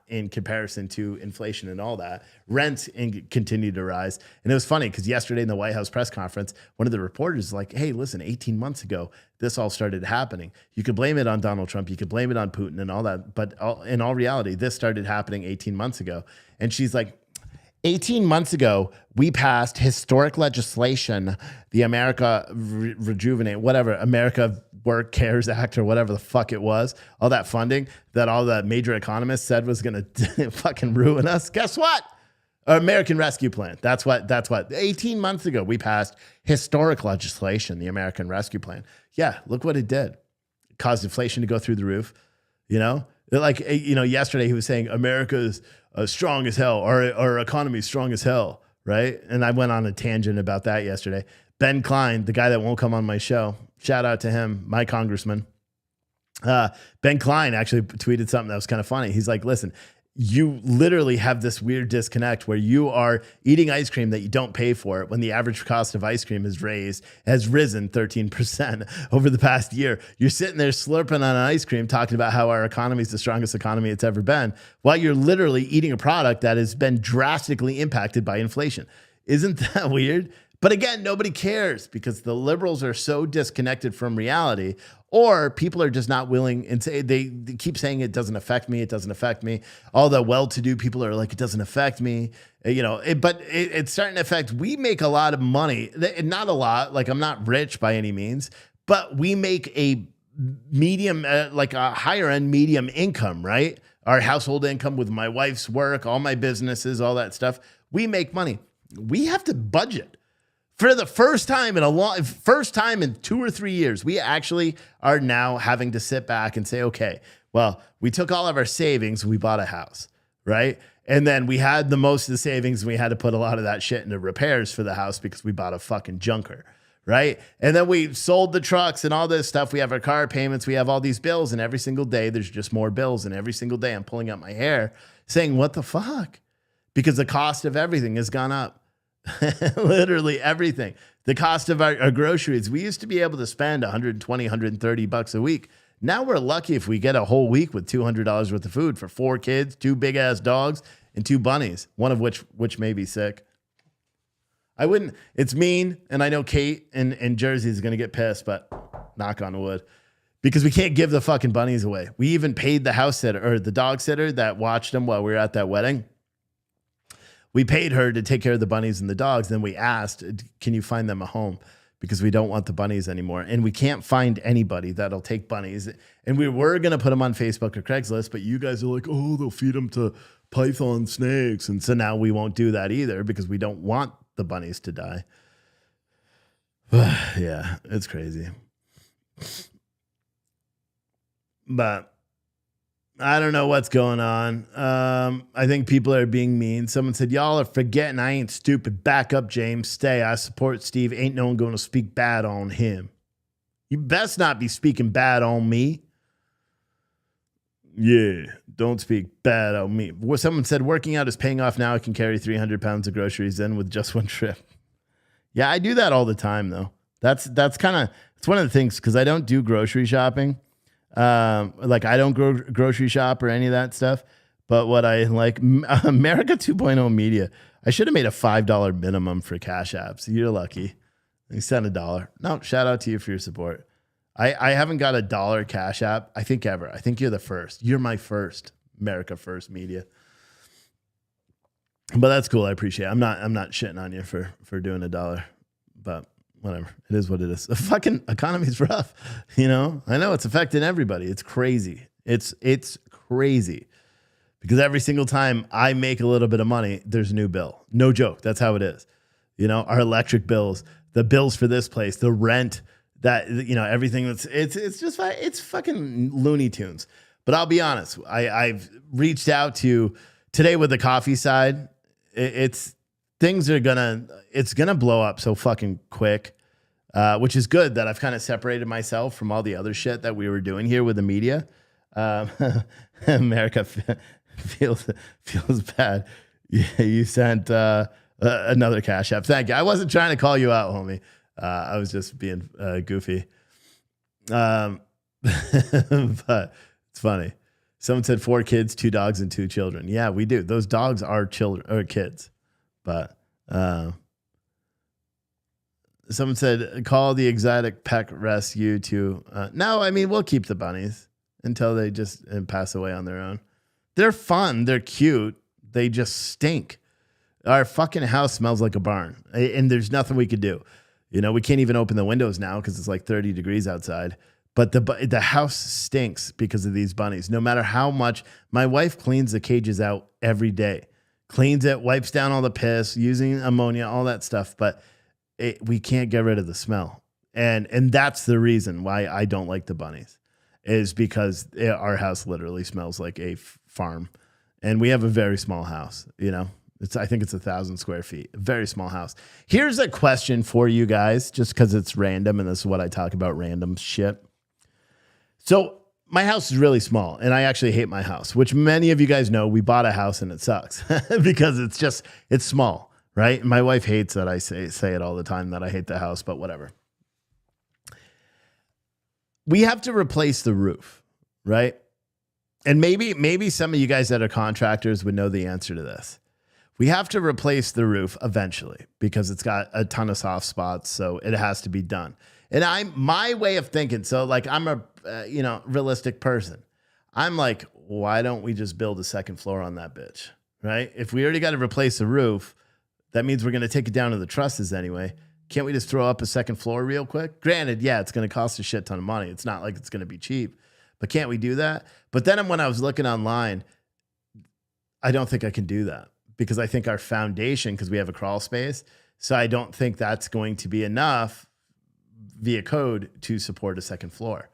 in comparison to inflation and all that. Rents continued to rise. And it was funny because yesterday in the White House press conference, one of the reporters was like, hey, listen, 18 months ago, this all started happening. You could blame it on Donald Trump. You could blame it on Putin and all that. But in all reality, this started happening 18 months ago. And she's like, 18 months ago, we passed historic legislation, the America Rejuvenate, whatever, America Work Cares Act or whatever the fuck it was, all that funding that all the major economists said was going to fucking ruin us. Guess what? American Rescue Plan. That's what 18 months ago, we passed historic legislation, the American Rescue Plan. Yeah, look what it did. It caused inflation to go through the roof. Yesterday he was saying America's strong as hell, our economy is strong as hell, right? And I went on a tangent about that yesterday. Ben Klein, the guy that won't come on my show, shout out to him, my congressman. Ben Klein actually tweeted something that was kind of funny. He's like, listen, you literally have this weird disconnect where you are eating ice cream that you don't pay for when the average cost of ice cream has risen 13% over the past year. You're sitting there slurping on ice cream, talking about how our economy is the strongest economy it's ever been, while you're literally eating a product that has been drastically impacted by inflation. Isn't that weird? But again, nobody cares because the liberals are so disconnected from reality, or people are just not willing and say they keep saying it doesn't affect me. It doesn't affect me. All the well-to-do people are like, it doesn't affect me. But it's starting to affect. We make a lot of money, not a lot. Like I'm not rich by any means, but we make a medium, like a higher end medium income, right? Our household income with my wife's work, all my businesses, all that stuff. We make money. We have to budget. For the first time in 2 or 3 years, we actually are now having to sit back and say, okay, well, we took all of our savings, we bought a house, right? And then we had the most of the savings. And we had to put a lot of that shit into repairs for the house because we bought a fucking junker. Right. And then we sold the trucks and all this stuff. We have our car payments. We have all these bills. And every single day, there's just more bills. And every single day, I'm pulling out my hair saying, what the fuck? Because the cost of everything has gone up. Literally everything. The cost of our groceries. We used to be able to spend $120, $130 a week. Now we're lucky if we get a whole week with $200 worth of food for 4 kids, 2 big ass dogs, and 2 bunnies, one of which may be sick. I wouldn't, it's mean, and I know Kate in Jersey is going to get pissed, but knock on wood, because we can't give the fucking bunnies away. We even paid the house sitter or the dog sitter that watched them while we were at that wedding. We paid her to take care of the bunnies and the dogs. Then we asked, can you find them a home? Because we don't want the bunnies anymore. And we can't find anybody that'll take bunnies. And we were going to put them on Facebook or Craigslist, but you guys are like, oh, they'll feed them to python snakes. And so now we won't do that either because we don't want the bunnies to die. Yeah, it's crazy. But I don't know what's going on. I think people are being mean. Someone said, y'all are forgetting I ain't stupid. Back up, James. Stay. I support Steve. Ain't no one going to speak bad on him. You best not be speaking bad on me. Yeah, don't speak bad on me. Someone said, working out is paying off now. I can carry 300 pounds of groceries in with just one trip. Yeah, I do that all the time, though. That's kind of, it's one of the things, because I don't do grocery shopping. Like I don't grocery shop or any of that stuff. But what I like, America 2.0 media, I should have made a $5 minimum for Cash Apps. You're lucky. You sent $1. No, shout out to you for your support. I haven't got $1 Cash App, I think, ever. I think you're the first. You're my first. America First Media. But that's cool. I appreciate it. I'm not shitting on you for doing $1. But whatever. It is what it is. The fucking economy's rough. You know? I know it's affecting everybody. It's crazy. It's crazy. Because every single time I make a little bit of money, there's a new bill. No joke. That's how it is. You know, our electric bills, the bills for this place, the rent, that, you know, everything that's, it's just, it's fucking Looney Tunes. But I'll be honest, I've reached out to today with the coffee side. It's gonna blow up so fucking quick, which is good that I've kind of separated myself from all the other shit that we were doing here with the media. America feels bad. You sent another Cash App. Thank you. I wasn't trying to call you out, homie. I was just being goofy. But it's funny. Someone said 4 kids, 2 dogs, and 2 children. Yeah, we do. Those dogs are children or kids. But someone said call the exotic pet rescue to. No, I mean, we'll keep the bunnies until they just pass away on their own. They're fun. They're cute. They just stink. Our fucking house smells like a barn, and there's nothing we could do. You know, we can't even open the windows now because it's like 30 degrees outside. But the house stinks because of these bunnies. No matter how much, my wife cleans the cages out every day. Cleans it, wipes down all the piss, using ammonia, all that stuff. But we can't get rid of the smell. And that's the reason why I don't like the bunnies, is because our house literally smells like a farm. And we have a very small house, you know. I think it's 1,000 square feet. A very small house. Here's a question for you guys, just because it's random, and this is what I talk about, random shit. So my house is really small, and I actually hate my house, which many of you guys know. We bought a house, and it sucks because it's small, right? My wife hates that I say it all the time, that I hate the house, but whatever. We have to replace the roof, right? And maybe some of you guys that are contractors would know the answer to this. We have to replace the roof eventually because it's got a ton of soft spots, so it has to be done. And my way of thinking, so like I'm a realistic person. I'm like, why don't we just build a second floor on that bitch, right? If we already got to replace the roof, that means we're going to take it down to the trusses anyway. Can't we just throw up a second floor real quick? Granted, yeah, it's going to cost a shit ton of money. It's not like it's going to be cheap, but can't we do that? But then when I was looking online, I don't think I can do that. Because I think our foundation, because we have a crawl space, so I don't think that's going to be enough via code to support a second floor.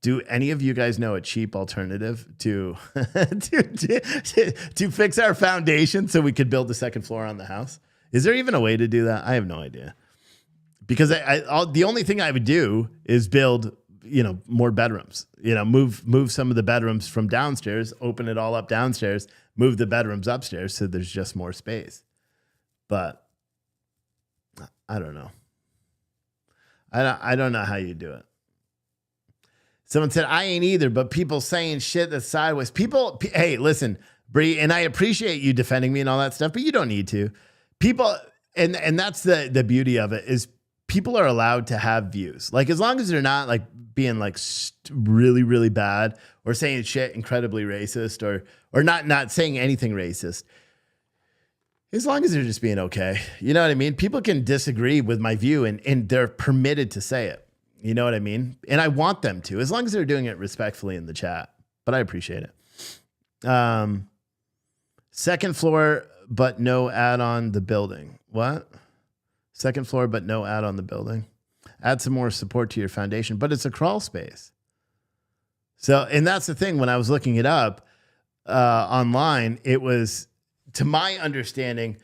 Do any of you guys know a cheap alternative to to fix our foundation so we could build the second floor on the house? Is there even a way to do that? I have no idea. Because the only thing I would do is build, more bedrooms. Move some of the bedrooms from downstairs, open it all up downstairs, move the bedrooms upstairs so there's just more space. But I don't know. I don't know how you do it. Someone said, I ain't either, but people saying shit that's sideways. Hey, listen, Bree, and I appreciate you defending me and all that stuff, but you don't need to. People, and that's the beauty of it, is people are allowed to have views. Like, as long as they're not like being like really, really bad or saying shit incredibly racist or not saying anything racist. As long as they're just being okay. You know what I mean? People can disagree with my view and they're permitted to say it. You know what I mean? And I want them to, as long as they're doing it respectfully in the chat. But I appreciate it. Second floor, but no add on the building. What? Second floor, but no add on the building. Add some more support to your foundation, but it's a crawl space. So, and that's the thing. When I was looking it up online, it was, to my understanding,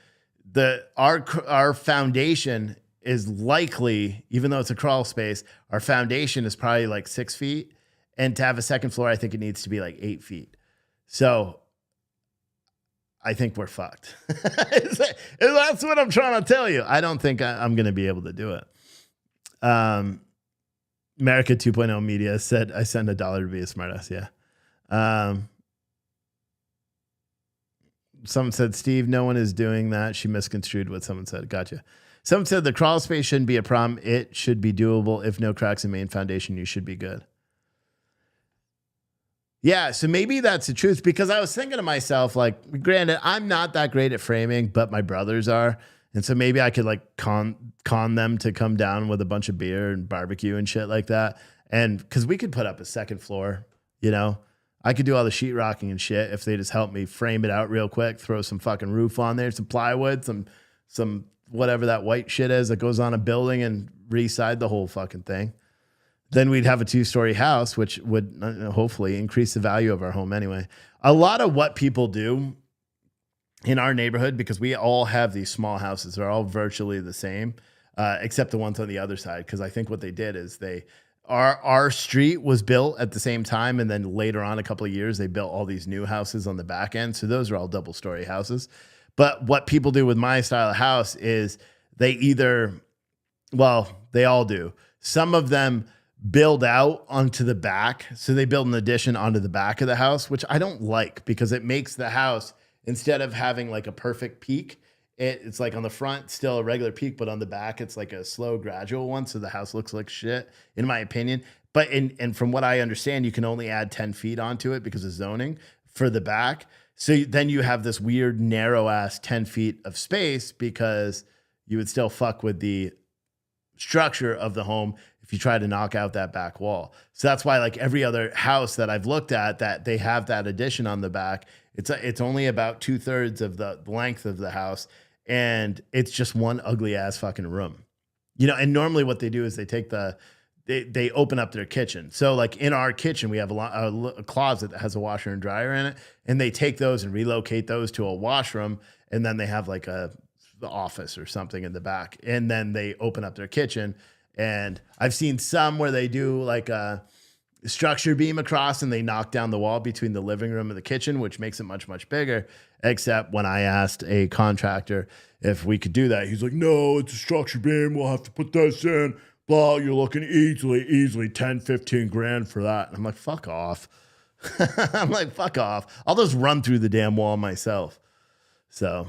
our foundation is likely, even though it's a crawl space, our foundation is probably like 6 feet. And to have a second floor, I think it needs to be like 8 feet. So I think we're fucked. That's what I'm trying to tell you. I don't think I'm going to be able to do it. America 2.0 Media said, I send $1 to be a smartass. Yeah. Someone said, Steve, no one is doing that. She misconstrued what someone said. Gotcha. Someone said the crawl space shouldn't be a problem. It should be doable. If no cracks in main foundation, you should be good. Yeah, so maybe that's the truth, because I was thinking to myself, like, granted, I'm not that great at framing, but my brothers are. And so maybe I could like con them to come down with a bunch of beer and barbecue and shit like that. And because we could put up a second floor, I could do all the sheetrocking and shit if they just help me frame it out real quick, throw some fucking roof on there, some plywood, some whatever that white shit is that goes on a building, and re-side the whole fucking thing. Then we'd have a 2-story house, which would hopefully increase the value of our home anyway. A lot of what people do in our neighborhood, because we all have these small houses, they're all virtually the same, except the ones on the other side. Because I think what they did is our street was built at the same time, and then later on, a couple of years, they built all these new houses on the back end. So those are all double-story houses. But what people do with my style of house is they all do. Some of them build out onto the back. So they build an addition onto the back of the house, which I don't like, because it makes the house, instead of having like a perfect peak, it's like on the front, still a regular peak, but on the back, it's like a slow, gradual one. So the house looks like shit, in my opinion. But and from what I understand, you can only add 10 feet onto it because of zoning for the back. So then you have this weird, narrow ass 10 feet of space, because you would still fuck with the structure of the home if you try to knock out that back wall. So that's why, like, every other house that I've looked at that they have that addition on the back, it's only about 2/3 of the length of the house, and it's just one ugly ass fucking room. And normally what they do is they take they open up their kitchen. So like in our kitchen, we have a closet that has a washer and dryer in it, and they take those and relocate those to a washroom, and then they have like the office or something in the back, and then they open up their kitchen. And I've seen some where they do like a structure beam across, and they knock down the wall between the living room and the kitchen, which makes it much, much bigger. Except when I asked a contractor if we could do that, he's like, no, it's a structure beam. We'll have to put this in. Blah, you're looking easily 10, 15 grand for that. And I'm like, fuck off. I'll just run through the damn wall myself. So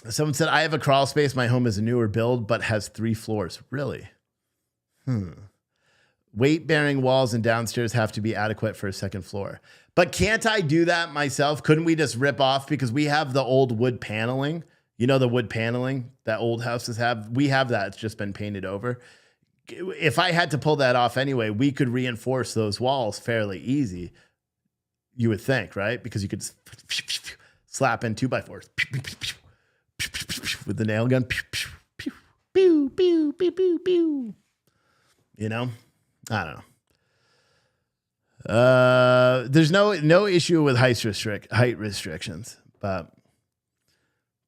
someone said, I have a crawl space. My home is a newer build, but has 3 floors. Really? Weight-bearing walls and downstairs have to be adequate for a second floor. But can't I do that myself? Couldn't we just rip off? Because we have the old wood paneling. The wood paneling that old houses have? We have that. It's just been painted over. If I had to pull that off anyway, we could reinforce those walls fairly easy. You would think, right? Because you could slap in 2x4s with the nail gun. I don't know. There's no issue with height restrictions, but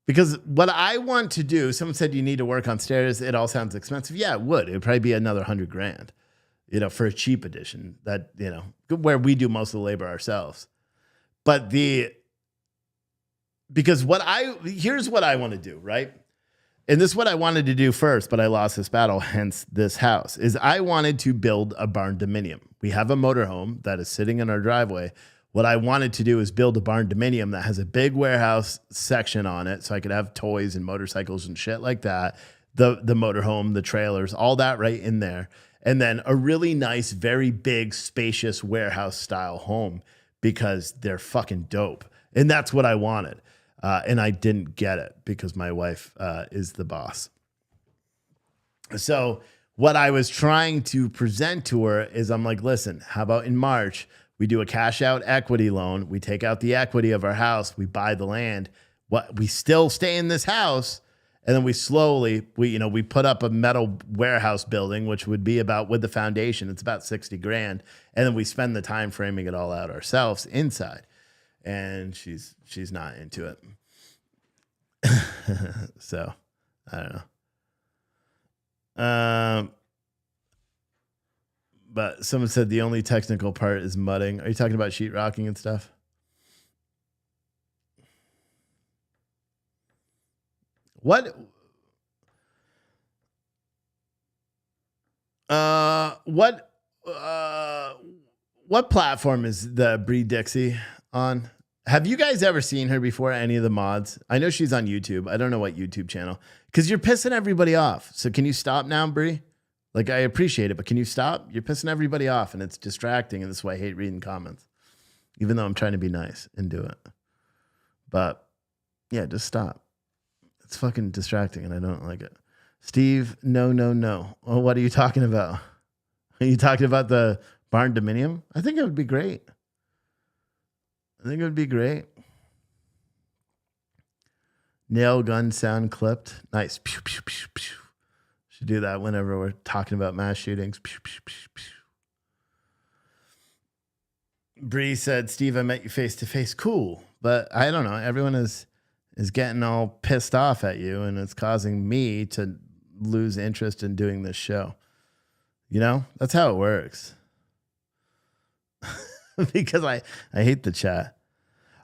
because what I want to do, someone said you need to work on stairs. It all sounds expensive. Yeah, it would. It would probably be another $100,000, for a cheap edition that, where we do most of the labor ourselves. But here's what I want to do, right? And this is what I wanted to do first, but I lost this battle, hence this house, is I wanted to build a barn dominium. We have a motorhome that is sitting in our driveway. What I wanted to do is build a barn dominium that has a big warehouse section on it so I could have toys and motorcycles and shit like that. The motorhome, the trailers, all that right in there. And then a really nice, very big, spacious warehouse style home because they're fucking dope. And that's what I wanted. And I didn't get it because my wife is the boss. So what I was trying to present to her is I'm like, listen, how about in March, we do a cash out equity loan. We take out the equity of our house. We buy the land. We still stay in this house. And then we slowly, we put up a metal warehouse building, which would be about, with the foundation, it's about $60,000. And then we spend the time framing it all out ourselves inside. And she's not into it. So I don't know. But someone said the only technical part is mudding. Are you talking about sheetrocking and stuff? What platform is the Bree Dixie on? Have you guys ever seen her before, any of the mods? I know she's on YouTube. I don't know what YouTube channel. Because you're pissing everybody off. So can you stop now, Bree? Like, I appreciate it, but can you stop? You're pissing everybody off, and it's distracting, and this is why I hate reading comments. Even though I'm trying to be nice and do it. But, yeah, just stop. It's fucking distracting, and I don't like it. Steve, no. Oh, what are you talking about? Are you talking about the barn dominium? I think it would be great. Nail gun sound clipped. Nice. Pew, pew, pew, pew. Should do that whenever we're talking about mass shootings. Pew, pew, pew, pew. Bree said, Steve, I met you face to face. Cool. But I don't know. Everyone is getting all pissed off at you, and it's causing me to lose interest in doing this show. That's how it works. Because I hate the chat.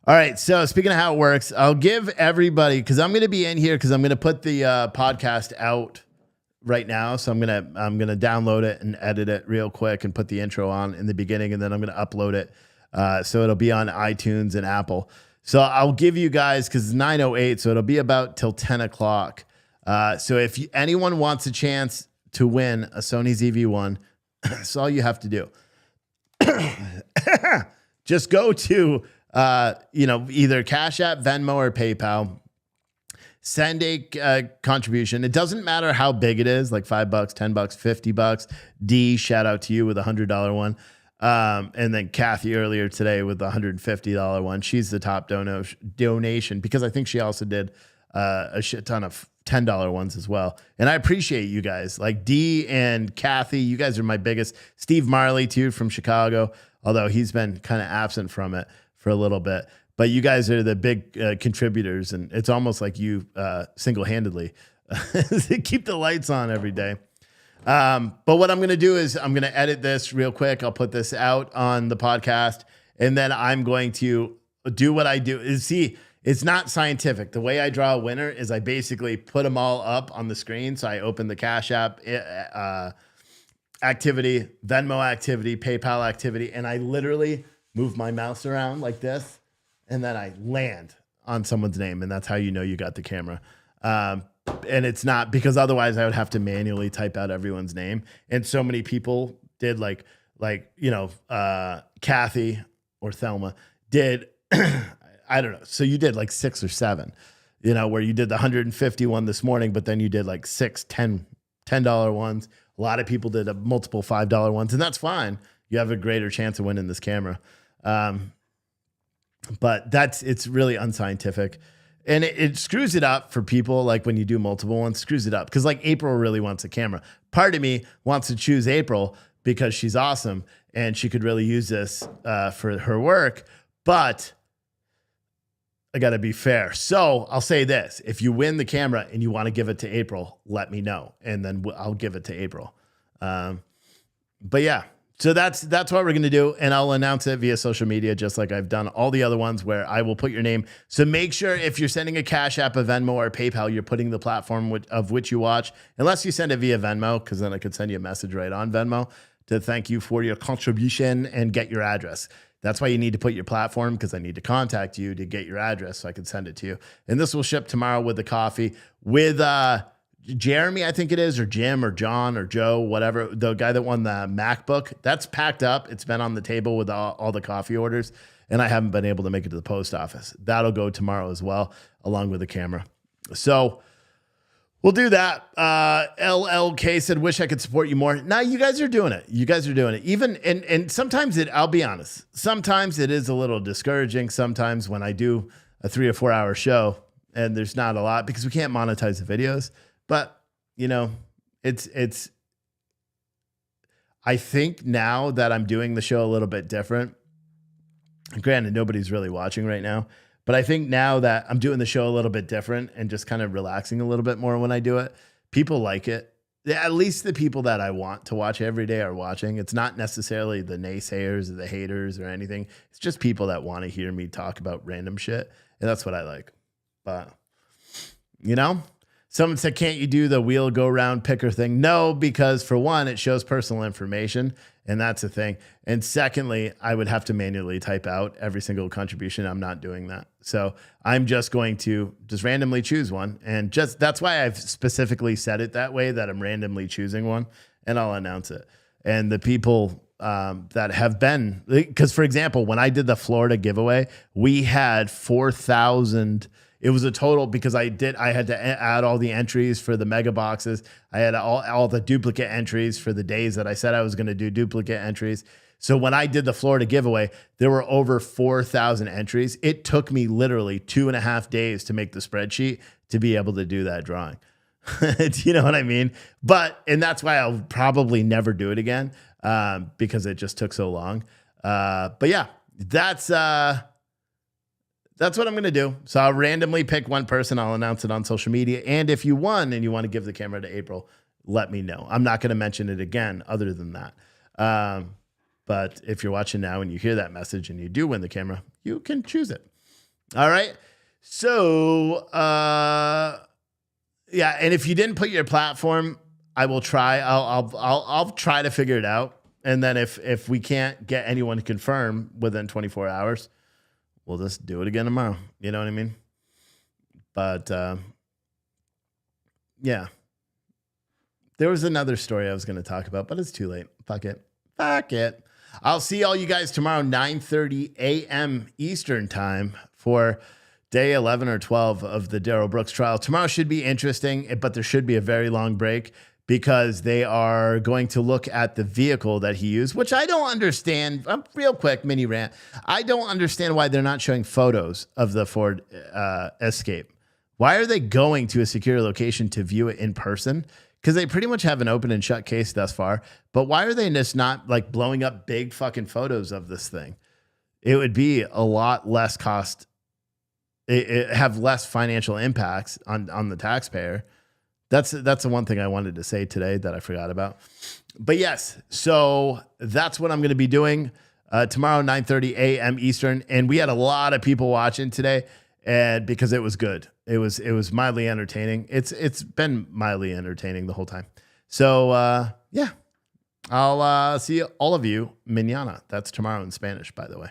All right. So speaking of how it works, I'll give everybody, because I'm going to be in here because I'm going to put the podcast out right now. So I'm going to download it and edit it real quick and put the intro on in the beginning. And then I'm going to upload it. So it'll be on iTunes and Apple. So I'll give you guys, because it's 9:08. So it'll be about till 10 o'clock. So if anyone wants a chance to win a Sony ZV-1, that's all you have to do. Just go to, either Cash App, Venmo, or PayPal. Send a contribution. It doesn't matter how big it is, like $5, $10, $50. D, shout out to you with a $100 one. And then Kathy earlier today with the $150 one. She's the top donation because I think she also did a shit ton of $10 ones as well. And I appreciate you guys. Like D and Kathy, you guys are my biggest. Steve Marley too from Chicago, although he's been kind of absent from it for a little bit. But you guys are the big contributors, and it's almost like you single-handedly keep the lights on every day. But what I'm going to do is I'm going to edit this real quick. I'll put this out on the podcast, and then I'm going to do what I do. See, it's not scientific. The way I draw a winner is I basically put them all up on the screen. So I open the Cash App activity, Venmo activity, PayPal activity, and I literally move my mouse around like this, and then I land on someone's name, and that's how you know you got the camera. And it's not, because otherwise I would have to manually type out everyone's name. And so many people did like Kathy or Thelma did, I don't know. So you did like 6 or 7, where you did the 150 one this morning, but then you did like 6, $10 ones. A lot of people did multiple $5 ones, and that's fine. You have a greater chance of winning this camera. But it's really unscientific. And it screws it up for people, like when you do multiple ones, screws it up. Because like April really wants a camera. Part of me wants to choose April because she's awesome. and she could really use this for her work. But I got to be fair. So I'll say this. If you win the camera and you want to give it to April, let me know. And then I'll give it to April. But yeah, so that's what we're going to do. And I'll announce it via social media, just like I've done all the other ones where I will put your name. So make sure if you're sending a Cash App, a Venmo, or PayPal, you're putting the platform of which you watch, unless you send it via Venmo, because then I could send you a message right on Venmo to thank you for your contribution and get your address. That's why you need to put your platform, because I need to contact you to get your address so I can send it to you. And this will ship tomorrow with the coffee with Jeremy, I think it is, or Jim or John or Joe, whatever, the guy that won the MacBook. That's packed up. It's been on the table with all the coffee orders, and I haven't been able to make it to the post office. That'll go tomorrow as well, along with the camera. So we'll do that. LLK said, wish I could support you more. Now you guys are doing it. You guys are doing it. Even, and sometimes I'll be honest, sometimes it is a little discouraging. Sometimes when I do a 3 or 4 hour show and there's not a lot because we can't monetize the videos, but you know, it's, I think now that I'm doing the show a little bit different, granted, nobody's really watching right now, but I think now that I'm doing the show a little bit different and just kind of relaxing a little bit more when I do it, people like it. At least the people that I want to watch every day are watching. It's not necessarily the naysayers or the haters or anything. It's just people that want to hear me talk about random shit. And that's what I like. But, you know, someone said, can't you do the wheel go round picker thing? No, because for one, it shows personal information. And that's the thing. And secondly, I would have to manually type out every single contribution. I'm not doing that. So I'm just going to just randomly choose one. And just that's why I've specifically said it that way, that I'm randomly choosing one, and I'll announce it. And the people that have been, because for example, when I did the Florida giveaway, we had 4,000. It was a total, because I had to add all the entries for the mega boxes. I had all the duplicate entries for the days that I said I was going to do duplicate entries. So when I did the Florida giveaway, there were over 4,000 entries. It took me literally 2.5 days to make the spreadsheet to be able to do that drawing. Do you know what I mean? And that's why I'll probably never do it again, because it just took so long. But yeah, that's what I'm going to do. So I'll randomly pick one person. I'll announce it on social media. And if you won and you want to give the camera to April, let me know. I'm not going to mention it again other than that. But if you're watching now and you hear that message and you do win the camera, you can choose it. All right. So, yeah. And if you didn't put your platform, I will try. I'll try to figure it out. And then if we can't get anyone to confirm within 24 hours, we'll just do it again tomorrow. You know what I mean? But yeah. There was another story I was going to talk about, but it's too late. Fuck it. I'll see all you guys tomorrow, 9:30 a.m. Eastern time for day 11 or 12 of the Darrell Brooks trial. Tomorrow should be interesting, but there should be a very long break because they are going to look at the vehicle that he used, which I don't understand. Real quick, mini rant. I don't understand why they're not showing photos of the Ford Escape. Why are they going to a secure location to view it in person? Because they pretty much have an open and shut case thus far. But why are they just not like blowing up big fucking photos of this thing? It would be a lot less cost. It have less financial impacts on the taxpayer. That's the one thing I wanted to say today that I forgot about. But yes, so that's what I'm going to be doing tomorrow, 9:30 a.m. Eastern. And we had a lot of people watching today, and because it was good. It was mildly entertaining. It's been mildly entertaining the whole time. So yeah, I'll see all of you mañana. That's tomorrow in Spanish, by the way.